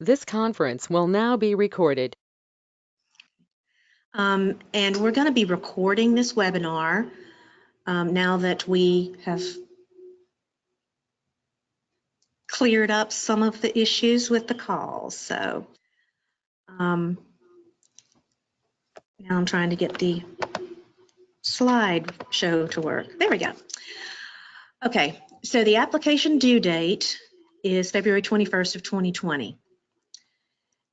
This conference will now be recorded. And we're going to be recording this webinar now that we have cleared up some of the issues with the calls. So now I'm trying to get the slide show to work. There we go. Okay, so the application due date is February 21st of 2020.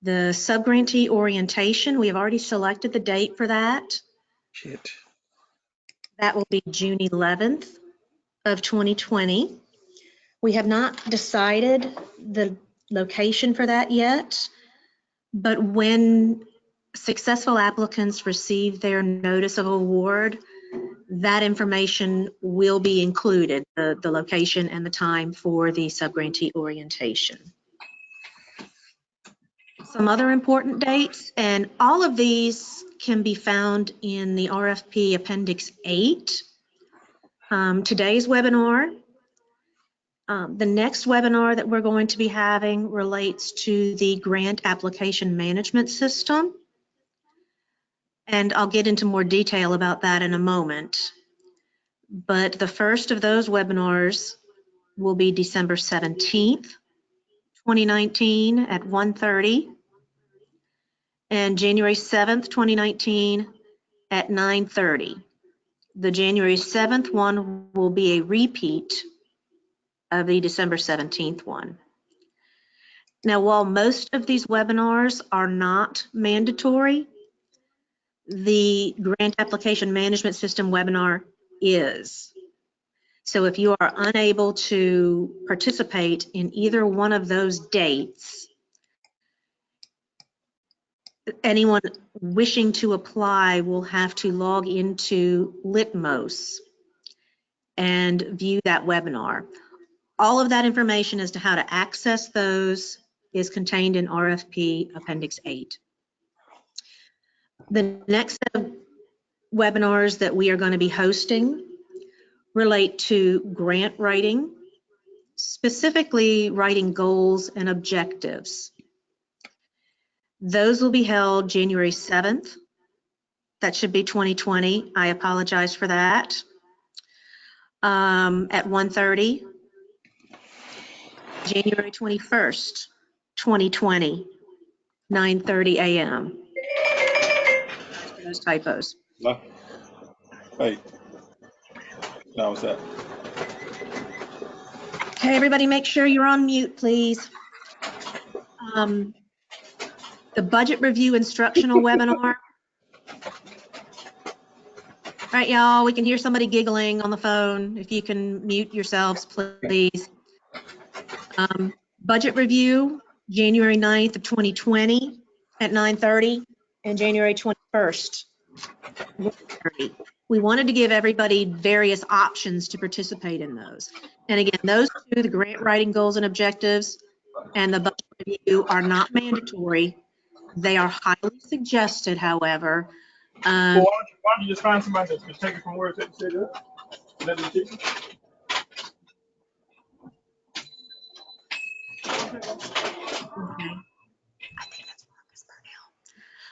The subgrantee orientation, we have already selected the date for that. Shit. That will be June 11th of 2020. We have not decided the location for that yet, but when successful applicants receive their notice of award, that information will be included, the location and the time for the subgrantee orientation. Some other important dates, and all of these can be found in the RFP Appendix 8. Today's webinar, the next webinar that we're going to be having relates to the grant application management system. And I'll get into more detail about that in a moment. But the first of those webinars will be December 17th, 2019 at 1:30, and January 7th, 2019 at 9:30. The January 7th one will be a repeat of the December 17th one. Now, while most of these webinars are not mandatory, the grant application management system webinar is. So if you are unable to participate in either one of those dates, anyone wishing to apply will have to log into Litmos and view that webinar. All of that information as to how to access those is contained in RFP Appendix 8. The next set of webinars that we are going to be hosting relate to grant writing, specifically writing goals and objectives. Those will be held January 7th. That should be 2020. I apologize for that. At 1:30. January 21st, 2020, 9:30 a.m. Those typos. No. Wait. No, what's that? Okay, everybody make sure you're on mute, please. The budget review instructional webinar. All right, y'all, we can hear somebody giggling on the phone. If you can mute yourselves, please. Budget review, January 9th of 2020 at 9:30 and January 21st, 1:30. We wanted to give everybody various options to participate in those. And again, those two, the grant writing goals and objectives and the budget review, are not mandatory. They are highly suggested, however. Well, why don't you just find somebody that can take it from where it's set up? Let them teach you.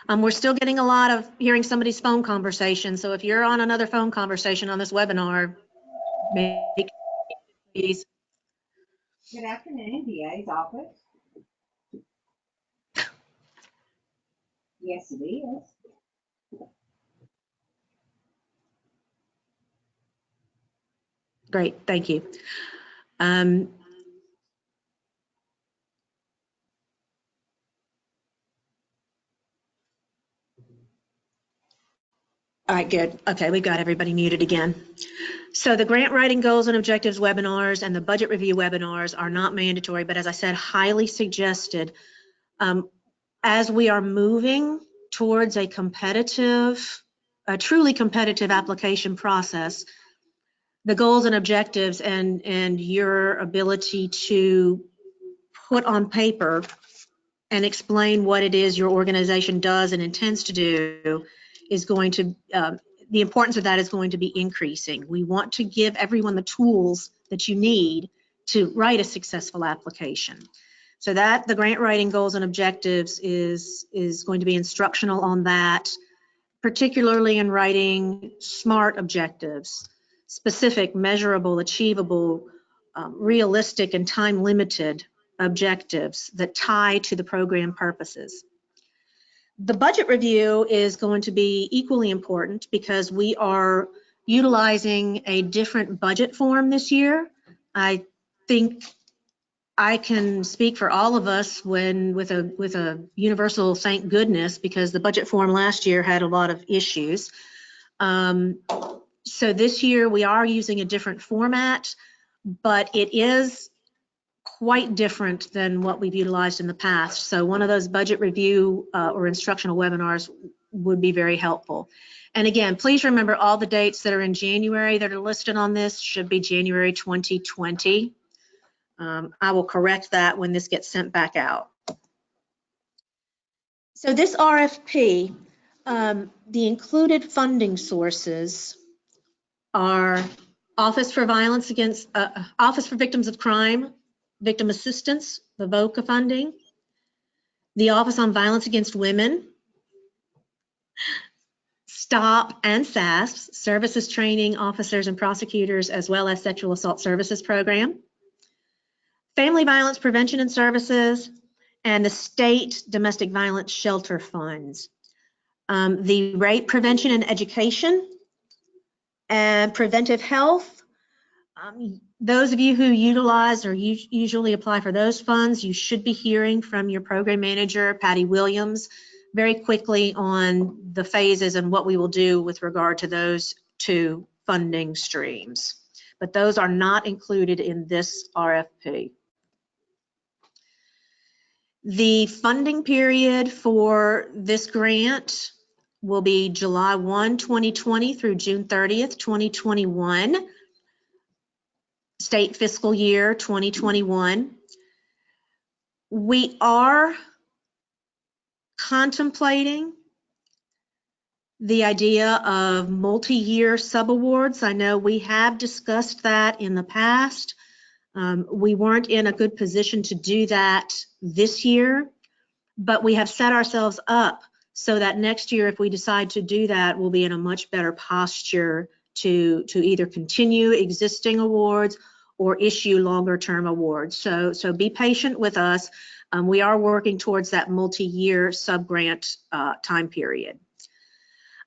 We're still getting a lot of hearing somebody's phone conversation. So if you're on another phone conversation on this webinar, make please. Good afternoon, DA's office. Yes, it is. Great, thank you. All right, good. Okay, we've got everybody muted again. So the grant writing goals and objectives webinars and the budget review webinars are not mandatory, but as I said, highly suggested. As we are moving towards a truly competitive application process, the goals and objectives and your ability to put on paper and explain what it is your organization does and intends to do is going to, the importance of that is going to be increasing. We want to give everyone the tools that you need to write a successful application. So that the grant writing goals and objectives is going to be instructional on that, particularly in writing SMART objectives, specific, measurable, achievable, realistic, and time-limited objectives that tie to the program purposes. The budget review is going to be equally important because we are utilizing a different budget form this year. I think I can speak for all of us with a universal thank goodness, because the budget form last year had a lot of issues. So this year we are using a different format, but it is quite different than what we've utilized in the past. So one of those budget review or instructional webinars would be very helpful. And again, please remember all the dates that are in January that are listed on this should be January 2020. I will correct that when this gets sent back out. So this RFP, the included funding sources are Office for Victims of Crime, Victim Assistance, the VOCA funding, the Office on Violence Against Women, STOP and SASP, Services Training Officers and Prosecutors, as well as Sexual Assault Services Program, Family Violence Prevention and Services, and the State Domestic Violence Shelter Funds. The Rape Prevention and Education and Preventive Health. Those of you who utilize or usually apply for those funds, you should be hearing from your program manager, Patty Williams, very quickly on the phases and what we will do with regard to those two funding streams. But those are not included in this RFP. The funding period for this grant will be July 1, 2020 through June 30th, 2021, state fiscal year 2021. We are contemplating the idea of multi-year subawards. I know we have discussed that in the past. We weren't in a good position to do that this year, but we have set ourselves up so that next year, if we decide to do that, we'll be in a much better posture to either continue existing awards or issue longer term awards. So be patient with us. We are working towards that multi-year sub-grant time period.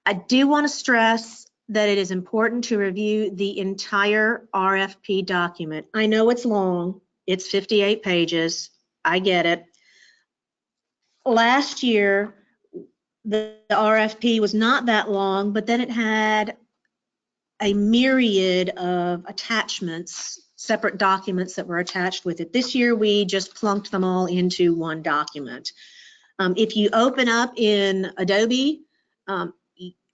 I do want to stress that it is important to review the entire RFP document. I know it's long, it's 58 pages, I get it. Last year, the RFP was not that long, but then it had a myriad of attachments, separate documents that were attached with it. This year, we just plunked them all into one document. If you open up in Adobe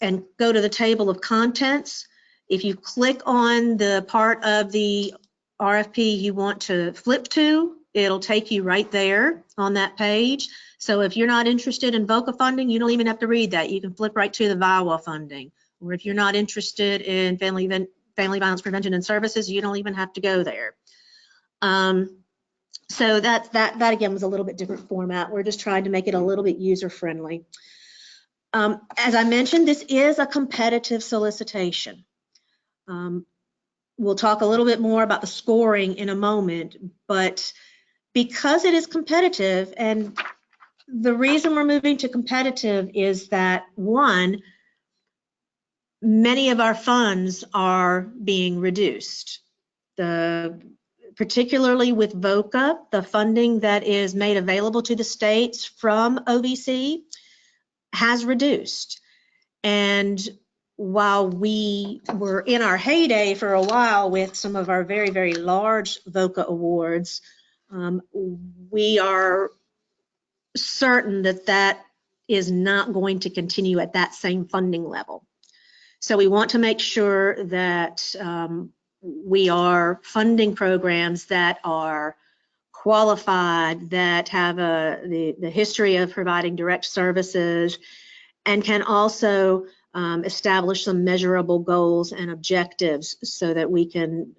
and go to the table of contents, if you click on the part of the RFP you want to flip to, it'll take you right there on that page. So if you're not interested in VOCA funding, you don't even have to read that. You can flip right to the VIWA funding. Or if you're not interested in family violence prevention and services, you don't even have to go there. So that again was a little bit different format. We're just trying to make it a little bit user friendly. As I mentioned, this is a competitive solicitation. We'll talk a little bit more about the scoring in a moment, but because it is competitive, and the reason we're moving to competitive is that, one, many of our funds are being reduced. Particularly with VOCA, the funding that is made available to the states from OVC has reduced. And while we were in our heyday for a while with some of our very, very large VOCA awards, we are certain that that is not going to continue at that same funding level. So we want to make sure that we are funding programs that are qualified, that have the history of providing direct services, and can also establish some measurable goals and objectives so that we can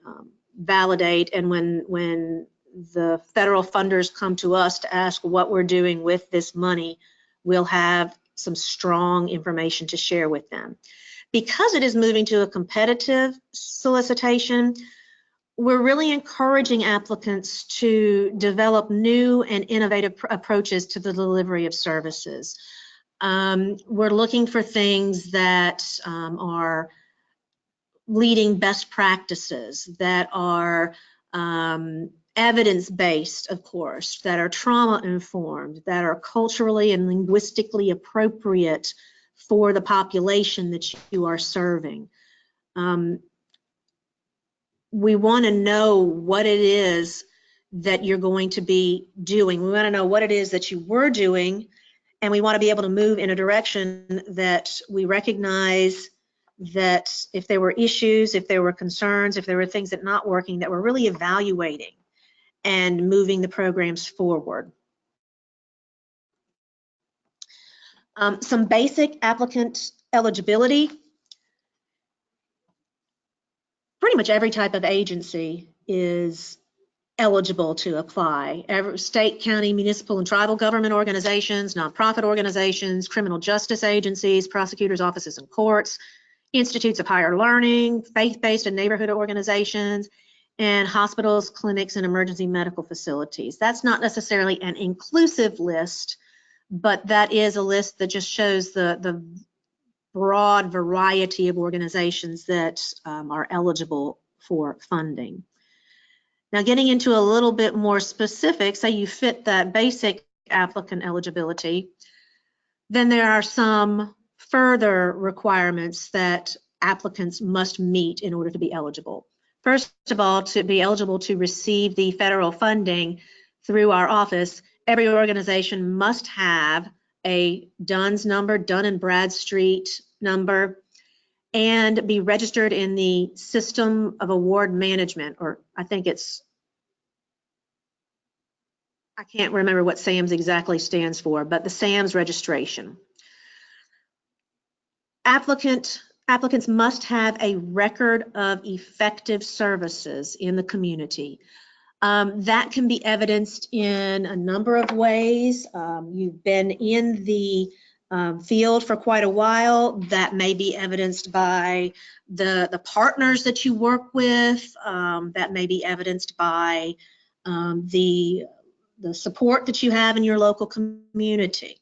validate, and when the federal funders come to us to ask what we're doing with this money, we'll have some strong information to share with them. Because it is moving to a competitive solicitation, we're really encouraging applicants to develop new and innovative approaches to the delivery of services. We're looking for things that are leading best practices, that are evidence-based, of course, that are trauma-informed, that are culturally and linguistically appropriate for the population that you are serving. We want to know what it is that you're going to be doing. We want to know what it is that you were doing, and we want to be able to move in a direction that we recognize that if there were issues, if there were concerns, if there were things that not working, that we're really evaluating and moving the programs forward. Some basic applicant eligibility. Pretty much every type of agency is eligible to apply. Every state, county, municipal, and tribal government organizations, nonprofit organizations, criminal justice agencies, prosecutors' offices and courts, institutes of higher learning, faith-based and neighborhood organizations, and hospitals, clinics, and emergency medical facilities. That's not necessarily an inclusive list, but that is a list that just shows the broad variety of organizations that are eligible for funding. Now, getting into a little bit more specific, say you fit that basic applicant eligibility, then there are some further requirements that applicants must meet in order to be eligible. First of all, to be eligible to receive the federal funding through our office, every organization must have a DUNS number, Dun and Bradstreet number, and be registered in the System of Award Management, or I can't remember what SAMS exactly stands for, but the SAMS registration. Applicants must have a record of effective services in the community. That can be evidenced in a number of ways. You've been in the field for quite a while. That may be evidenced by the partners that you work with. That may be evidenced by the support that you have in your local community.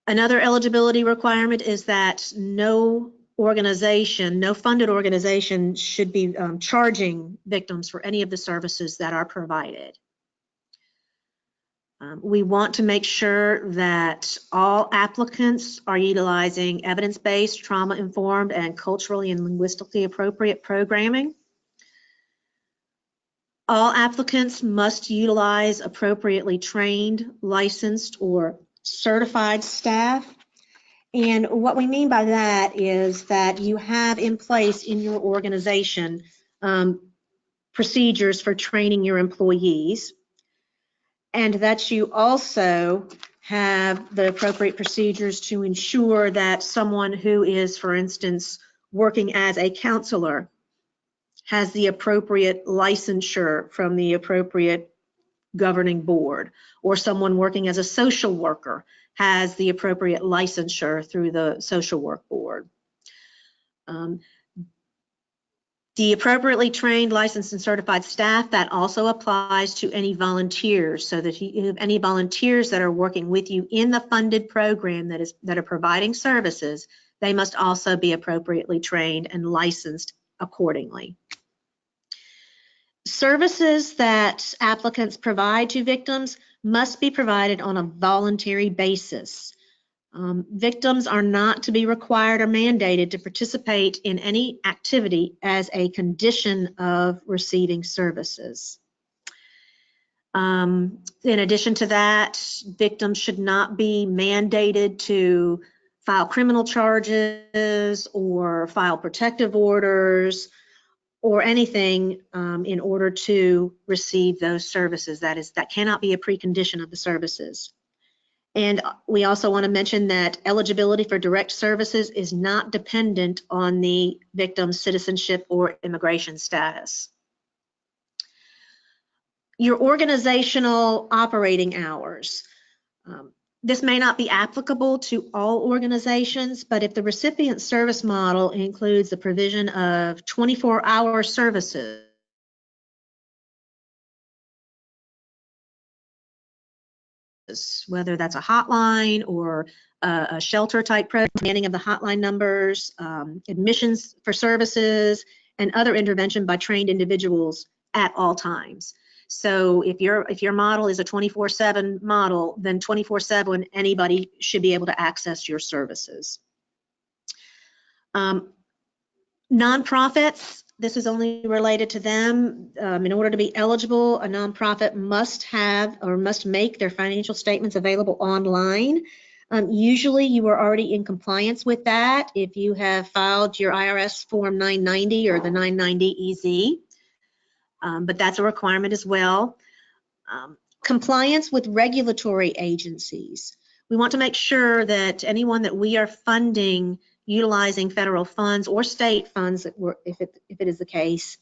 Another eligibility requirement is that no funded organization should be charging victims for any of the services that are provided. We want to make sure that all applicants are utilizing evidence-based, trauma-informed, and culturally and linguistically appropriate programming. All applicants must utilize appropriately trained, licensed, or certified staff. And what we mean by that is that you have in place in your organization procedures for training your employees, and that you also have the appropriate procedures to ensure that someone who is, for instance, working as a counselor has the appropriate licensure from the appropriate governing board, or someone working as a social worker has the appropriate licensure through the social work board. The appropriately trained, licensed, and certified staff, that also applies to any volunteers, so that if you have any volunteers that are working with you in the funded program that are providing services, they must also be appropriately trained and licensed accordingly. Services that applicants provide to victims must be provided on a voluntary basis. Victims are not to be required or mandated to participate in any activity as a condition of receiving services. In addition to that, victims should not be mandated to file criminal charges or file protective orders or anything in order to receive those services. That cannot be a precondition of the services. And we also want to mention that eligibility for direct services is not dependent on the victim's citizenship or immigration status. your organizational operating hours. This may not be applicable to all organizations, but if the recipient service model includes the provision of 24-hour services, whether that's a hotline or a shelter type program, manning of the hotline numbers, admissions for services, and other intervention by trained individuals at all times. So if your model is a 24/7 model, then 24/7 anybody should be able to access your services. Nonprofits, this is only related to them. In order to be eligible, a nonprofit must have or must make their financial statements available online. Usually you are already in compliance with that if you have filed your IRS Form 990 or the 990 EZ, but that's a requirement as well. Compliance with regulatory agencies. We want to make sure that anyone that we are funding utilizing federal funds or state funds, if it is the case,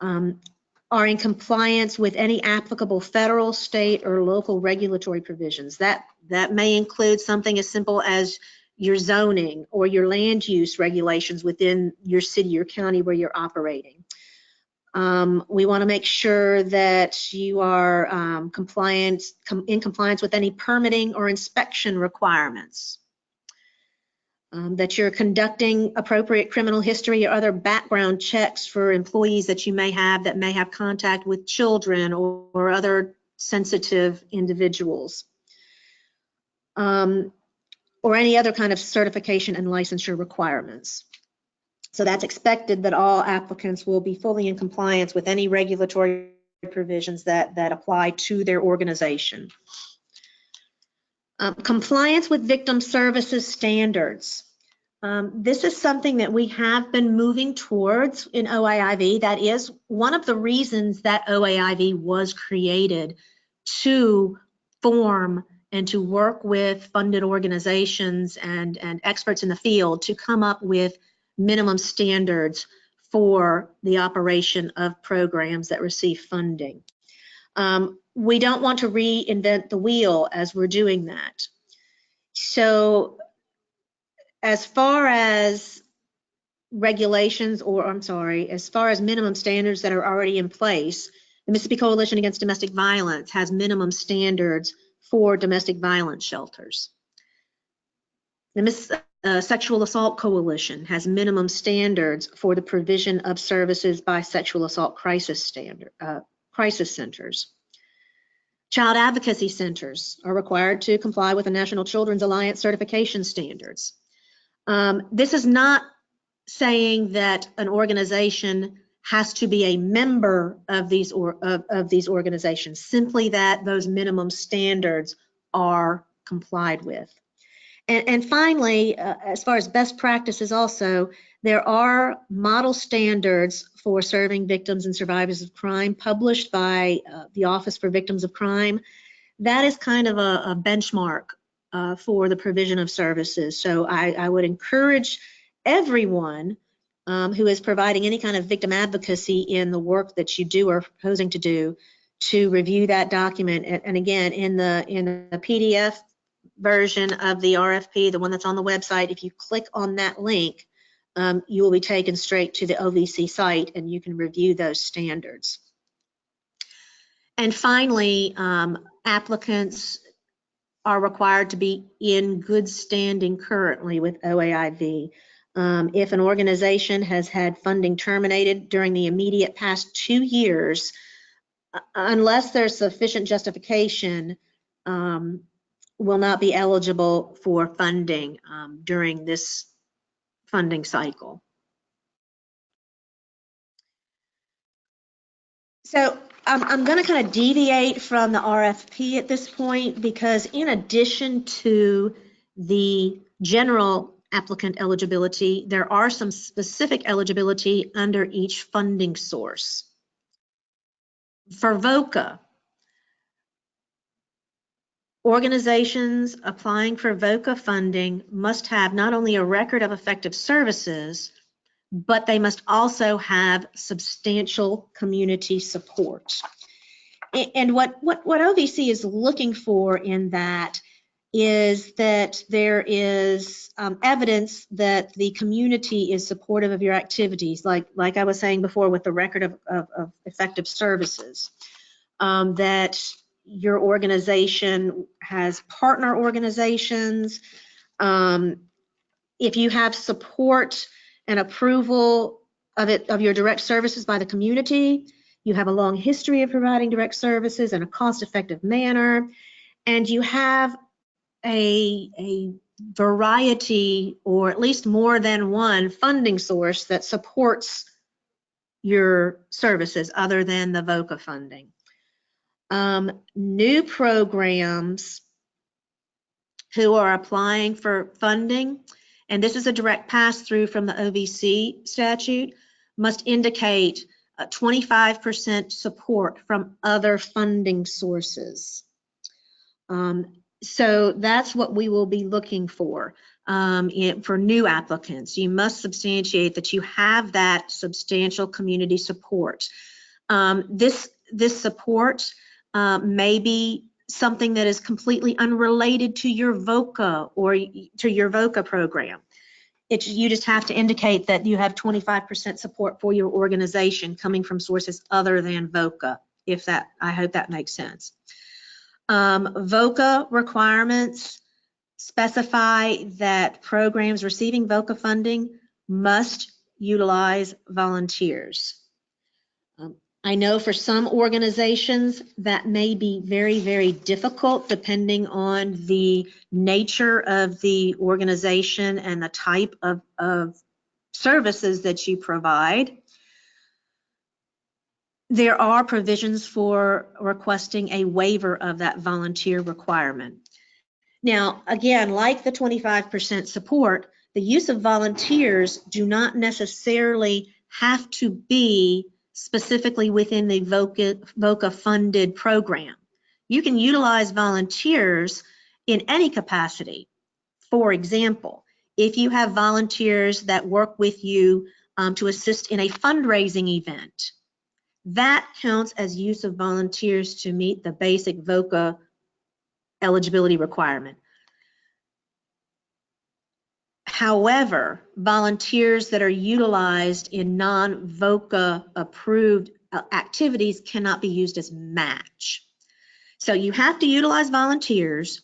are in compliance with any applicable federal, state, or local regulatory provisions. That may include something as simple as your zoning or your land use regulations within your city or county where you're operating. We want to make sure that you are in compliance with any permitting or inspection requirements. That you're conducting appropriate criminal history or other background checks for employees that you may have that may have contact with children or other sensitive individuals. Or any other kind of certification and licensure requirements. So that's expected that all applicants will be fully in compliance with any regulatory provisions that apply to their organization. Compliance with victim services standards. This is something that we have been moving towards in OAIV. That is one of the reasons that OAIV was created, to form and to work with funded organizations and experts in the field to come up with minimum standards for the operation of programs that receive funding. We don't want to reinvent the wheel as we're doing that. So as far as regulations, or I'm sorry, as far as minimum standards that are already in place, the Mississippi Coalition Against Domestic Violence has minimum standards for domestic violence shelters. The Sexual Assault Coalition has minimum standards for the provision of services by sexual assault crisis centers. Child advocacy centers are required to comply with the National Children's Alliance certification standards. This is not saying that an organization has to be a member of these organizations, simply that those minimum standards are complied with. And finally, as far as best practices also, there are model standards for serving victims and survivors of crime published by the Office for Victims of Crime. That is kind of a benchmark for the provision of services. So I would encourage everyone who is providing any kind of victim advocacy in the work that you do or proposing to do to review that document. And again, in the PDF version of the RFP, the one that's on the website, if you click on that link, you will be taken straight to the OVC site and you can review those standards. And finally, applicants are required to be in good standing currently with OAIV. If an organization has had funding terminated during the immediate past 2 years, unless there's sufficient justification, will not be eligible for funding during this funding cycle. So I'm going to kind of deviate from the RFP at this point, because in addition to the general applicant eligibility, there are some specific eligibility under each funding source. For VOCA, organizations applying for VOCA funding must have not only a record of effective services, but they must also have substantial community support. And what OVC is looking for in that is that there is evidence that the community is supportive of your activities, like I was saying before with the record of effective services, that your organization has partner organizations. If you have support and approval of your direct services by the community, you have a long history of providing direct services in a cost-effective manner, and you have a variety, or at least more than one funding source that supports your services other than the VOCA funding. New programs who are applying for funding, and this is a direct pass-through from the OVC statute, must indicate 25% support from other funding sources. So that's what we will be looking for new applicants. You must substantiate that you have that substantial community support. This support may be something that is completely unrelated to your VOCA or to your VOCA program. You just have to indicate that you have 25% support for your organization coming from sources other than VOCA, I hope that makes sense. VOCA requirements specify that programs receiving VOCA funding must utilize volunteers. I know for some organizations that may be very, very difficult depending on the nature of the organization and the type of services that you provide. There are provisions for requesting a waiver of that volunteer requirement. Now, again, like the 25% support, the use of volunteers do not necessarily have to be specifically within the VOCA funded program. You can utilize volunteers in any capacity. For example, if you have volunteers that work with you to assist in a fundraising event, that counts as use of volunteers to meet the basic VOCA eligibility requirement. However, volunteers that are utilized in non-VOCA approved activities cannot be used as match. So you have to utilize volunteers.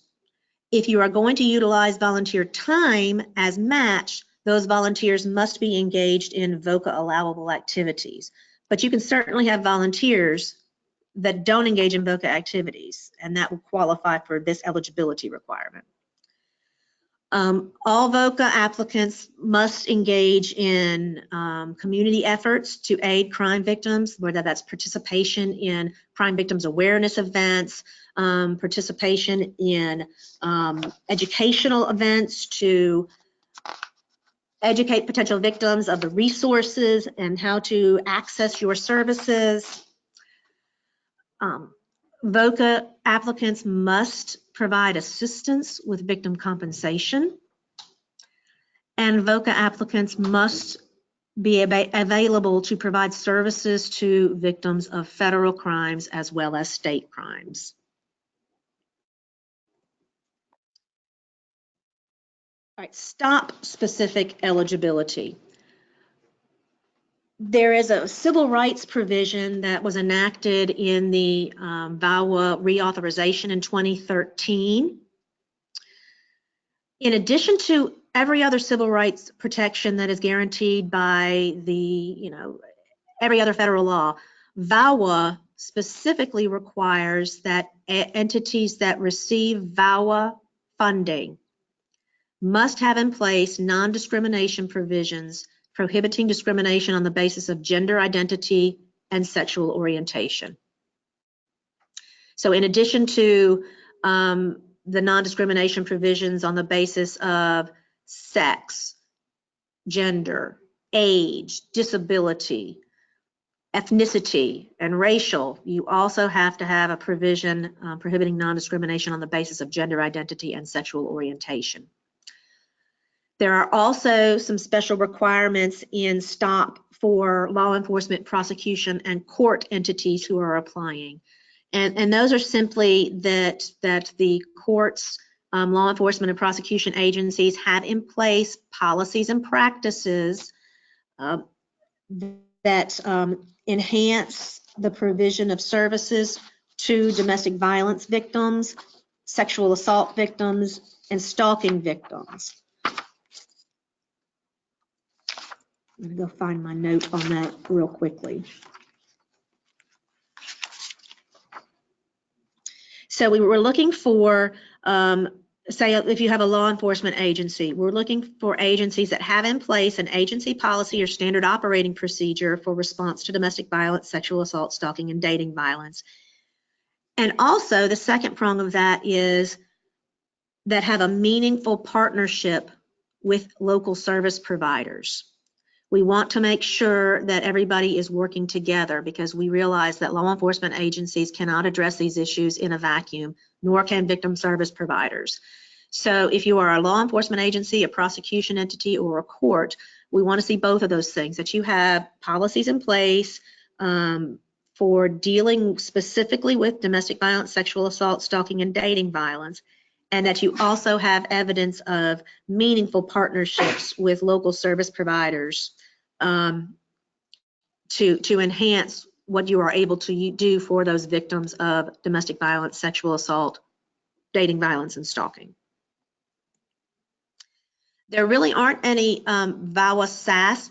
If you are going to utilize volunteer time as match, those volunteers must be engaged in VOCA allowable activities. But you can certainly have volunteers that don't engage in VOCA activities, and that will qualify for this eligibility requirement. All VOCA applicants must engage in community efforts to aid crime victims, whether that's participation in crime victims awareness events, participation in educational events to educate potential victims of the resources and how to access your services. VOCA applicants must provide assistance with victim compensation, and VOCA applicants must be available to provide services to victims of federal crimes as well as state crimes. All right, stop-specific eligibility. There is a civil rights provision that was enacted in the VAWA reauthorization in 2013. In addition to every other civil rights protection that is guaranteed by every other federal law, VAWA specifically requires that entities that receive VAWA funding must have in place non-discrimination provisions prohibiting discrimination on the basis of gender identity and sexual orientation. So in addition to the non-discrimination provisions on the basis of sex, gender, age, disability, ethnicity, and racial, you also have to have a provision prohibiting non-discrimination on the basis of gender identity and sexual orientation. There are also some special requirements in STOP for law enforcement, prosecution, and court entities who are applying. And those are simply that the courts, law enforcement and prosecution agencies have in place policies and practices that enhance the provision of services to domestic violence victims, sexual assault victims, and stalking victims. I'm going to go find my note on that real quickly. So we were looking for, say, if you have a law enforcement agency, we're looking for agencies that have in place an agency policy or standard operating procedure for response to domestic violence, sexual assault, stalking, and dating violence. And also the second prong of that is that have a meaningful partnership with local service providers. We want to make sure that everybody is working together because we realize that law enforcement agencies cannot address these issues in a vacuum, nor can victim service providers. So if you are a law enforcement agency, a prosecution entity, or a court, we want to see both of those things, that you have policies in place for dealing specifically with domestic violence, sexual assault, stalking, and dating violence, and that you also have evidence of meaningful partnerships with local service providers to enhance what you are able to do for those victims of domestic violence, sexual assault, dating violence, and stalking. There really aren't any VAWA SAS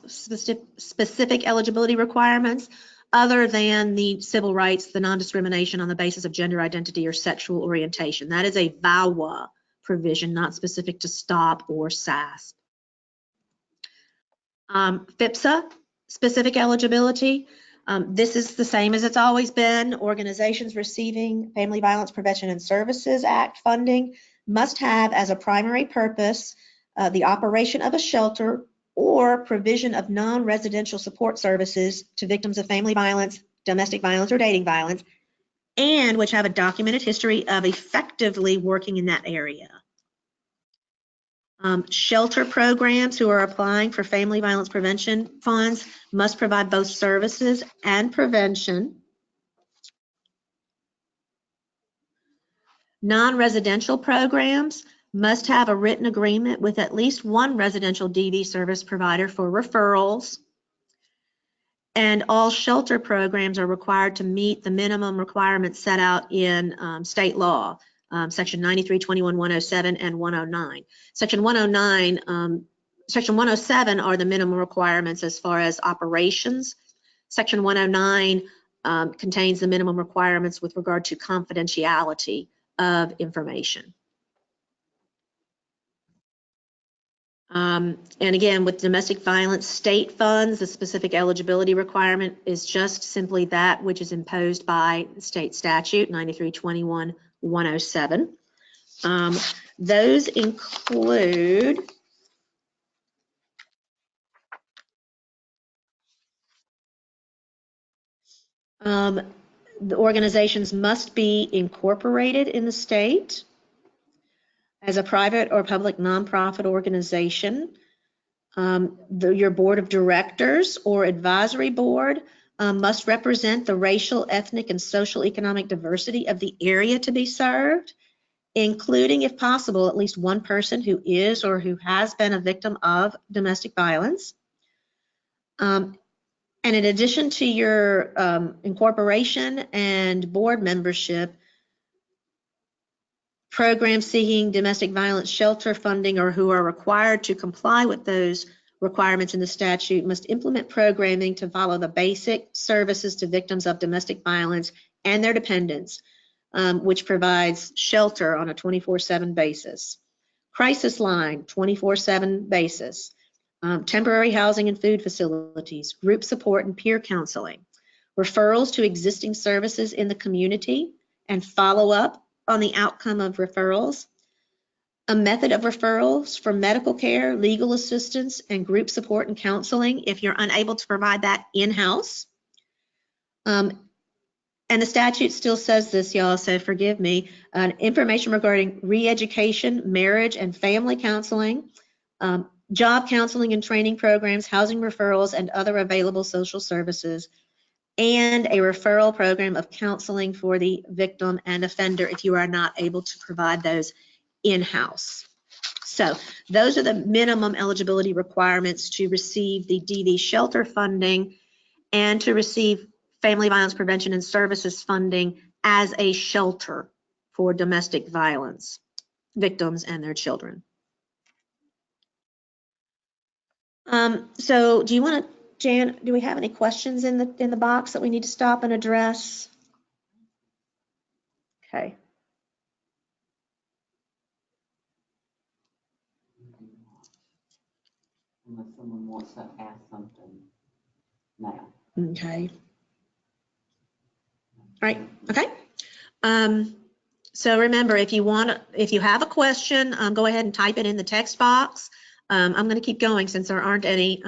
specific eligibility requirements other than the civil rights, the non-discrimination on the basis of gender identity or sexual orientation. That is a VAWA provision, not specific to STOP or SAS. FIPSA specific eligibility. This is the same as it's always been. Organizations receiving Family Violence Prevention and Services Act funding must have as a primary purpose the operation of a shelter or provision of non-residential support services to victims of family violence, domestic violence, or dating violence, and which have a documented history of effectively working in that area. Shelter programs who are applying for family violence prevention funds must provide both services and prevention. Non-residential programs must have a written agreement with at least one residential DV service provider for referrals. And all shelter programs are required to meet the minimum requirements set out in state law, Section 93, 21, 107, and 109. Section 109, Section 107 are the minimum requirements as far as operations. Section 109 contains the minimum requirements with regard to confidentiality of information. And again, with domestic violence state funds, the specific eligibility requirement is just simply that which is imposed by state statute 93-21-107. Those include the organizations must be incorporated in the state as a private or public nonprofit organization. Your board of directors or advisory board must represent the racial, ethnic, and social economic diversity of the area to be served, including, if possible, at least one person who is or who has been a victim of domestic violence. And in addition to your incorporation and board membership, programs seeking domestic violence shelter funding or who are required to comply with those requirements in the statute must implement programming to follow the basic services to victims of domestic violence and their dependents, which provides shelter on a 24/7 basis, crisis line 24/7 basis, temporary housing and food facilities, group support and peer counseling, referrals to existing services in the community and follow up on the outcome of referrals, a method of referrals for medical care, legal assistance, and group support and counseling if you're unable to provide that in-house. And the statute still says this, y'all, so forgive me. Information regarding re-education, marriage, and family counseling, job counseling and training programs, housing referrals, and other available social services. and a referral program of counseling for the victim and offender if you are not able to provide those in-house. So those are the minimum eligibility requirements to receive the DV shelter funding and to receive family violence prevention and services funding as a shelter for domestic violence victims and their children. So do you want to, Jan, do we have any questions in the box that we need to stop and address? Okay. Unless someone wants to ask something now. Okay. All right. Okay. So remember, if you have a question, go ahead and type it in the text box. I'm going to keep going since there aren't any.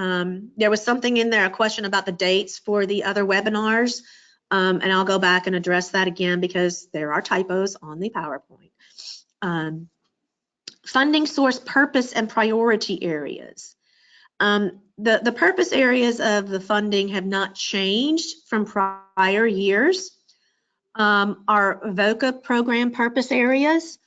There was something in there, a question about the dates for the other webinars, and I'll go back and address that again because there are typos on the PowerPoint. Funding source, purpose, and priority areas. The purpose areas of the funding have not changed from prior years. Our VOCA program purpose areas,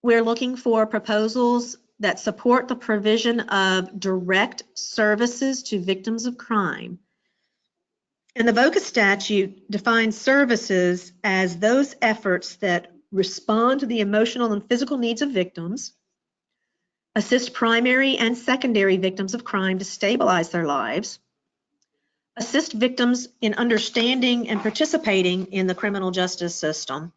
we're looking for proposals that support the provision of direct services to victims of crime. And the VOCA statute defines services as those efforts that respond to the emotional and physical needs of victims, assist primary and secondary victims of crime to stabilize their lives, assist victims in understanding and participating in the criminal justice system,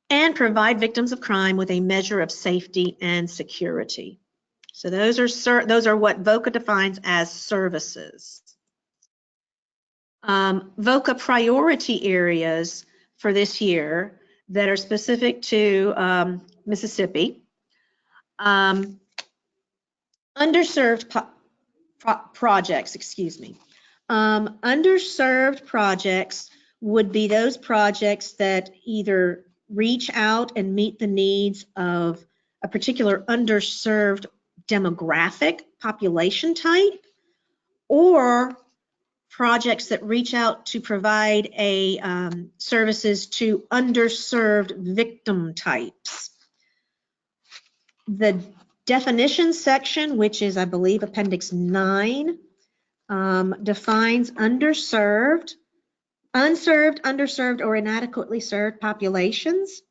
and provide victims of crime with a measure of safety and security. So those are what VOCA defines as services. VOCA priority areas for this year that are specific to Mississippi. Underserved projects, excuse me. Underserved projects would be those projects that either reach out and meet the needs of a particular underserved demographic population type, or projects that reach out to provide services to underserved victim types. The definition section, which is, I believe, Appendix 9, defines unserved, underserved, or inadequately served populations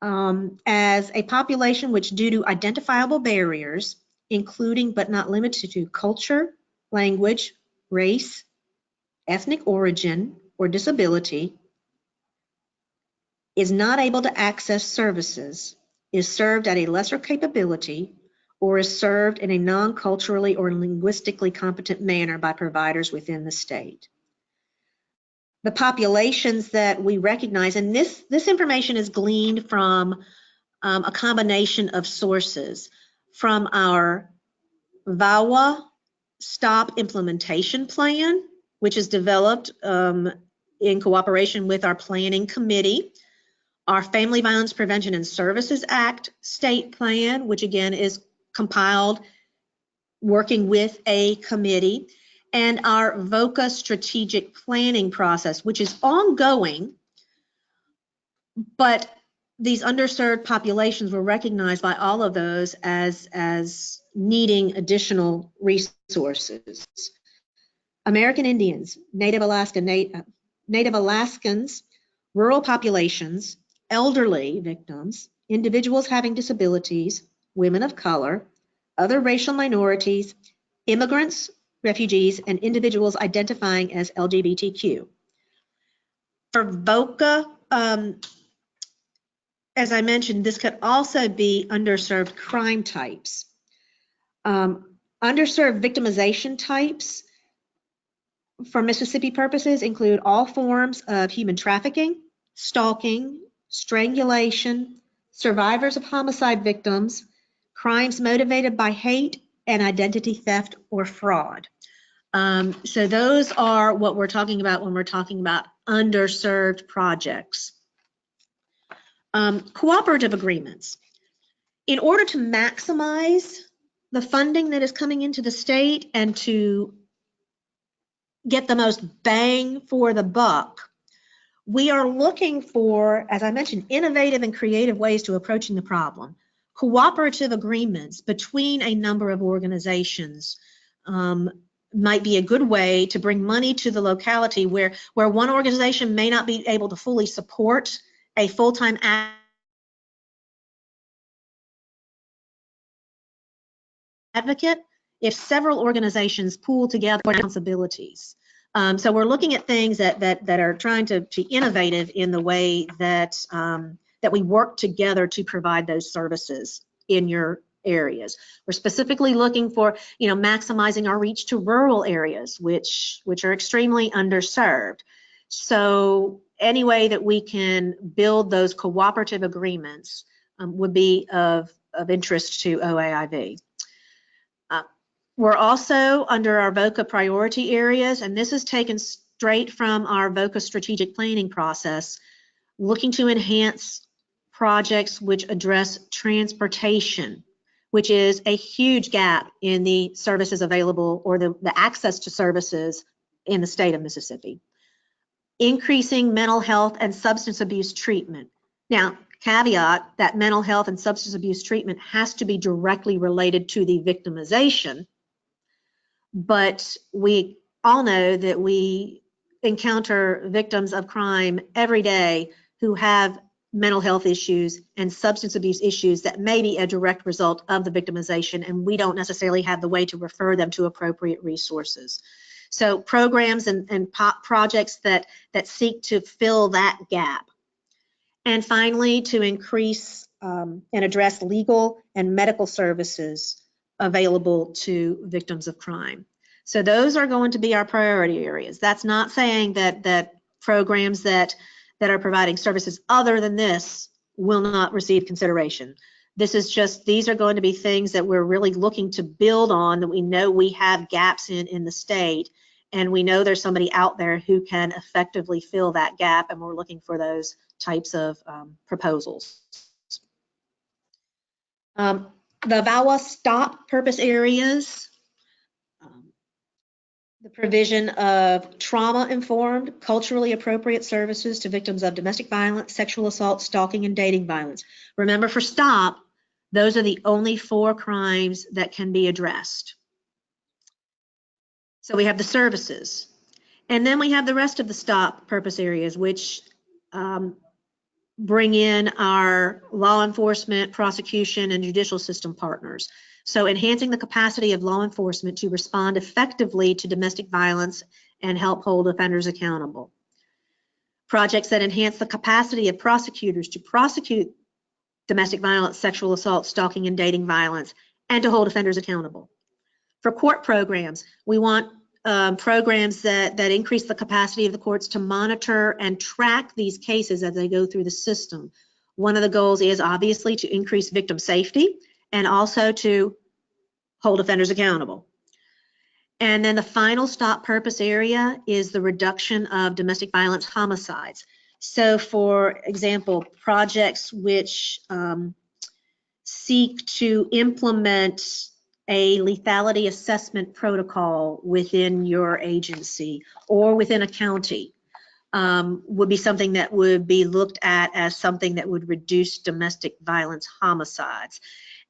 as a population which, due to identifiable barriers, including but not limited to culture, language, race, ethnic origin, or disability, is not able to access services, is served at a lesser capability, or is served in a non-culturally or linguistically competent manner by providers within the state. The populations that we recognize, and this information is gleaned from a combination of sources, from our VAWA STOP implementation plan, which is developed in cooperation with our planning committee, our Family Violence Prevention and Services Act state plan, which again is compiled working with a committee, and our VOCA strategic planning process, which is ongoing, but these underserved populations were recognized by all of those as needing additional resources. American Indians, Native Alaskans, rural populations, elderly victims, individuals having disabilities, women of color, other racial minorities, immigrants, refugees, and individuals identifying as LGBTQ. For VOCA, as I mentioned, this could also be underserved crime types. Underserved victimization types for Mississippi purposes include all forms of human trafficking, stalking, strangulation, survivors of homicide victims, crimes motivated by hate, and identity theft or fraud. So those are what we're talking about when we're talking about underserved projects. Cooperative agreements. In order to maximize the funding that is coming into the state and to get the most bang for the buck, we are looking for, as I mentioned, innovative and creative ways to approaching the problem. Cooperative agreements between a number of organizations might be a good way to bring money to the locality where one organization may not be able to fully support a full-time advocate if several organizations pool together responsibilities. So we're looking at things that are trying to innovative in the way that that we work together to provide those services in your areas. We're specifically looking for, maximizing our reach to rural areas, which are extremely underserved. So any way that we can build those cooperative agreements would be of interest to OAIV. We're also under our VOCA priority areas, and this is taken straight from our VOCA strategic planning process, looking to enhance projects which address transportation, which is a huge gap in the services available or the access to services in the state of Mississippi. Increasing mental health and substance abuse treatment. Now, caveat that mental health and substance abuse treatment has to be directly related to the victimization, but we all know that we encounter victims of crime every day who have mental health issues and substance abuse issues that may be a direct result of the victimization, and we don't necessarily have the way to refer them to appropriate resources. So programs and projects that seek to fill that gap. And finally, to increase and address legal and medical services available to victims of crime. So those are going to be our priority areas. That's not saying that programs that are providing services other than this will not receive consideration. This is just, these are going to be things that we're really looking to build on, that we know we have gaps in the state, and we know there's somebody out there who can effectively fill that gap, and we're looking for those types of proposals. The VAWA stop purpose areas, the provision of trauma-informed, culturally appropriate services to victims of domestic violence, sexual assault, stalking, and dating violence. Remember, for STOP, those are the only 4 crimes that can be addressed. So we have the services. And then we have the rest of the STOP purpose areas, which bring in our law enforcement, prosecution, and judicial system partners. So enhancing the capacity of law enforcement to respond effectively to domestic violence and help hold offenders accountable. Projects that enhance the capacity of prosecutors to prosecute domestic violence, sexual assault, stalking, and dating violence, and to hold offenders accountable. For court programs, we want programs that increase the capacity of the courts to monitor and track these cases as they go through the system. One of the goals is obviously to increase victim safety and also to hold offenders accountable. And then the final STOP purpose area is the reduction of domestic violence homicides. So for example, projects which seek to implement a lethality assessment protocol within your agency or within a county would be something that would be looked at as something that would reduce domestic violence homicides.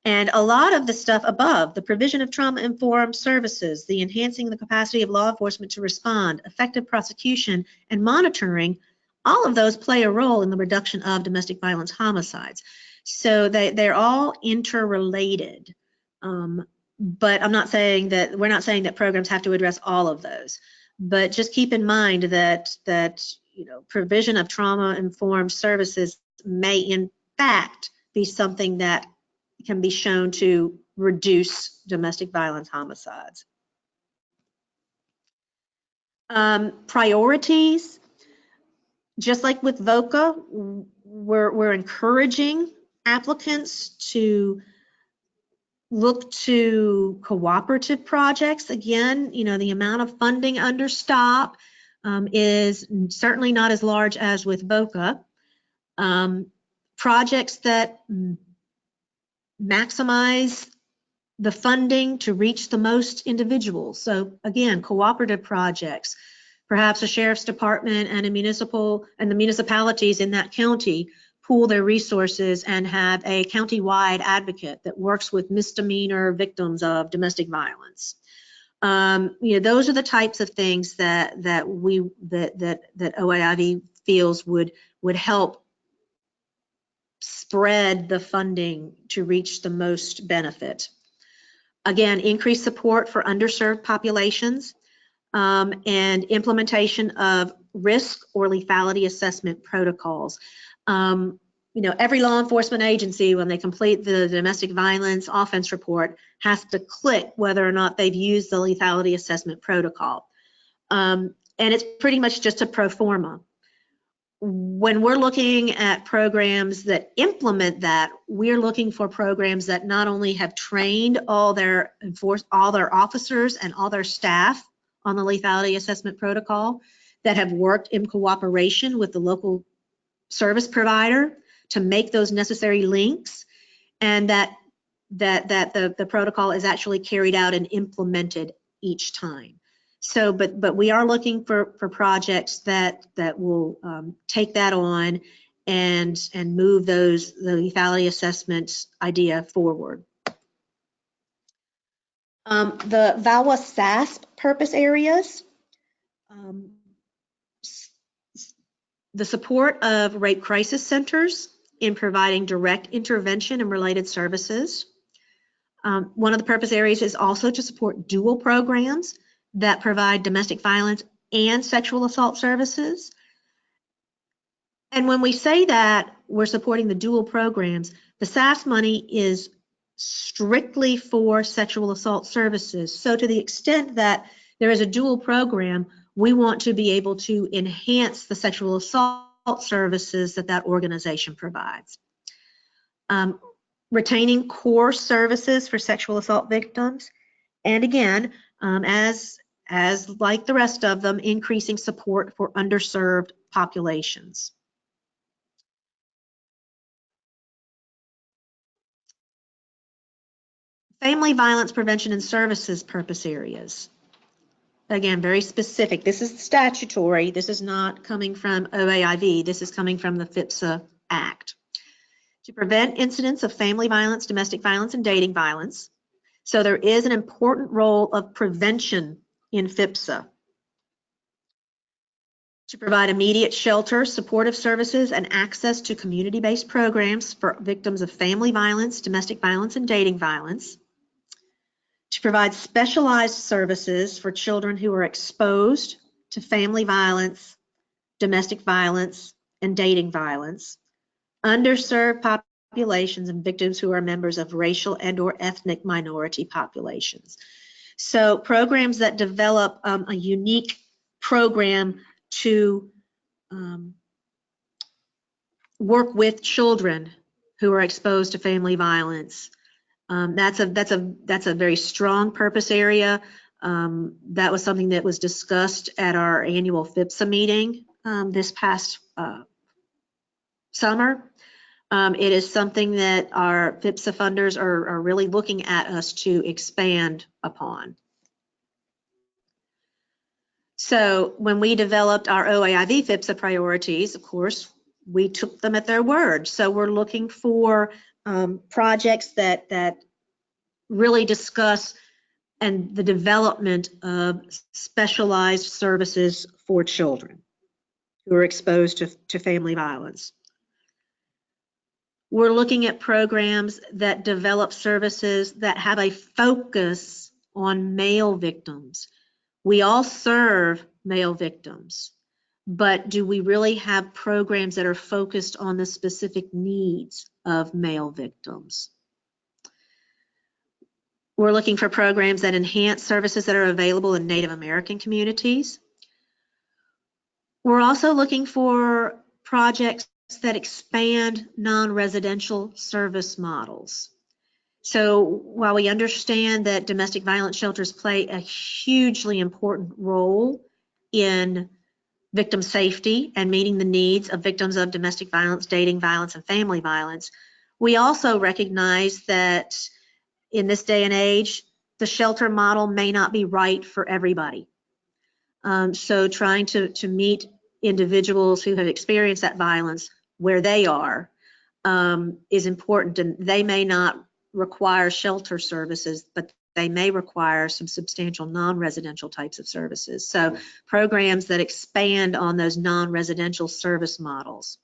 And a lot of the stuff above, the provision of trauma-informed services, the enhancing the capacity of law enforcement to respond, effective prosecution, and monitoring, all of those play a role in the reduction of domestic violence homicides. So they're all interrelated. But I'm not saying that, we're not saying that programs have to address all of those. But just keep in mind that provision of trauma-informed services may in fact be something that can be shown to reduce domestic violence homicides. Priorities, just like with VOCA, we're encouraging applicants to look to cooperative projects. Again, the amount of funding under STOP is certainly not as large as with VOCA. Projects that maximize the funding to reach the most individuals. So again, cooperative projects, perhaps a sheriff's department and the municipalities in that county pool their resources and have a county-wide advocate that works with misdemeanor victims of domestic violence. Those are the types of things that OAIV feels would help spread the funding to reach the most benefit. Again, increased support for underserved populations and implementation of risk or lethality assessment protocols. Every law enforcement agency, when they complete the domestic violence offense report, has to click whether or not they've used the lethality assessment protocol. And it's pretty much just a pro forma. When we're looking at programs that implement that, we're looking for programs that not only have trained all their officers and all their staff on the lethality assessment protocol, that have worked in cooperation with the local service provider to make those necessary links, and that the protocol is actually carried out and implemented each time. So, but we are looking for projects that will take that on and move the lethality assessment idea forward. The VAWA SASP purpose areas, the support of rape crisis centers in providing direct intervention and related services. One of the purpose areas is also to support dual programs that provide domestic violence and sexual assault services. And when we say that we're supporting the dual programs, the SAS money is strictly for sexual assault services. So to the extent that there is a dual program, we want to be able to enhance the sexual assault services that organization provides. Retaining core services for sexual assault victims. And again, as like the rest of them, increasing support for underserved populations. Family violence prevention and services purpose areas. Again, very specific. This is statutory. This is not coming from OAIV. This is coming from the FIPSA Act. To prevent incidents of family violence, domestic violence, and dating violence. So there is an important role of prevention in FIPSA. To provide immediate shelter, supportive services, and access to community-based programs for victims of family violence, domestic violence, and dating violence. To provide specialized services for children who are exposed to family violence, domestic violence, and dating violence. Underserved populations and victims who are members of racial and/or ethnic minority populations. So programs that develop a unique program to work with children who are exposed to family violence. That's a very strong purpose area. That was something that was discussed at our annual FIPSA meeting this past summer. It is something that our FIPSA funders are really looking at us to expand upon. So when we developed our OAIV FIPSA priorities, of course, we took them at their word. So we're looking for projects that really discuss and the development of specialized services for children who are exposed to family violence. We're looking at programs that develop services that have a focus on male victims. We all serve male victims, but do we really have programs that are focused on the specific needs of male victims? We're looking for programs that enhance services that are available in Native American communities. We're also looking for projects that expand non-residential service models. So while we understand that domestic violence shelters play a hugely important role in victim safety and meeting the needs of victims of domestic violence, dating violence, and family violence, we also recognize that in this day and age, the shelter model may not be right for everybody. So trying to meet individuals who have experienced that violence where they are is important, and they may not require shelter services, but they may require some substantial non-residential types of services. So programs that expand on those non-residential service models.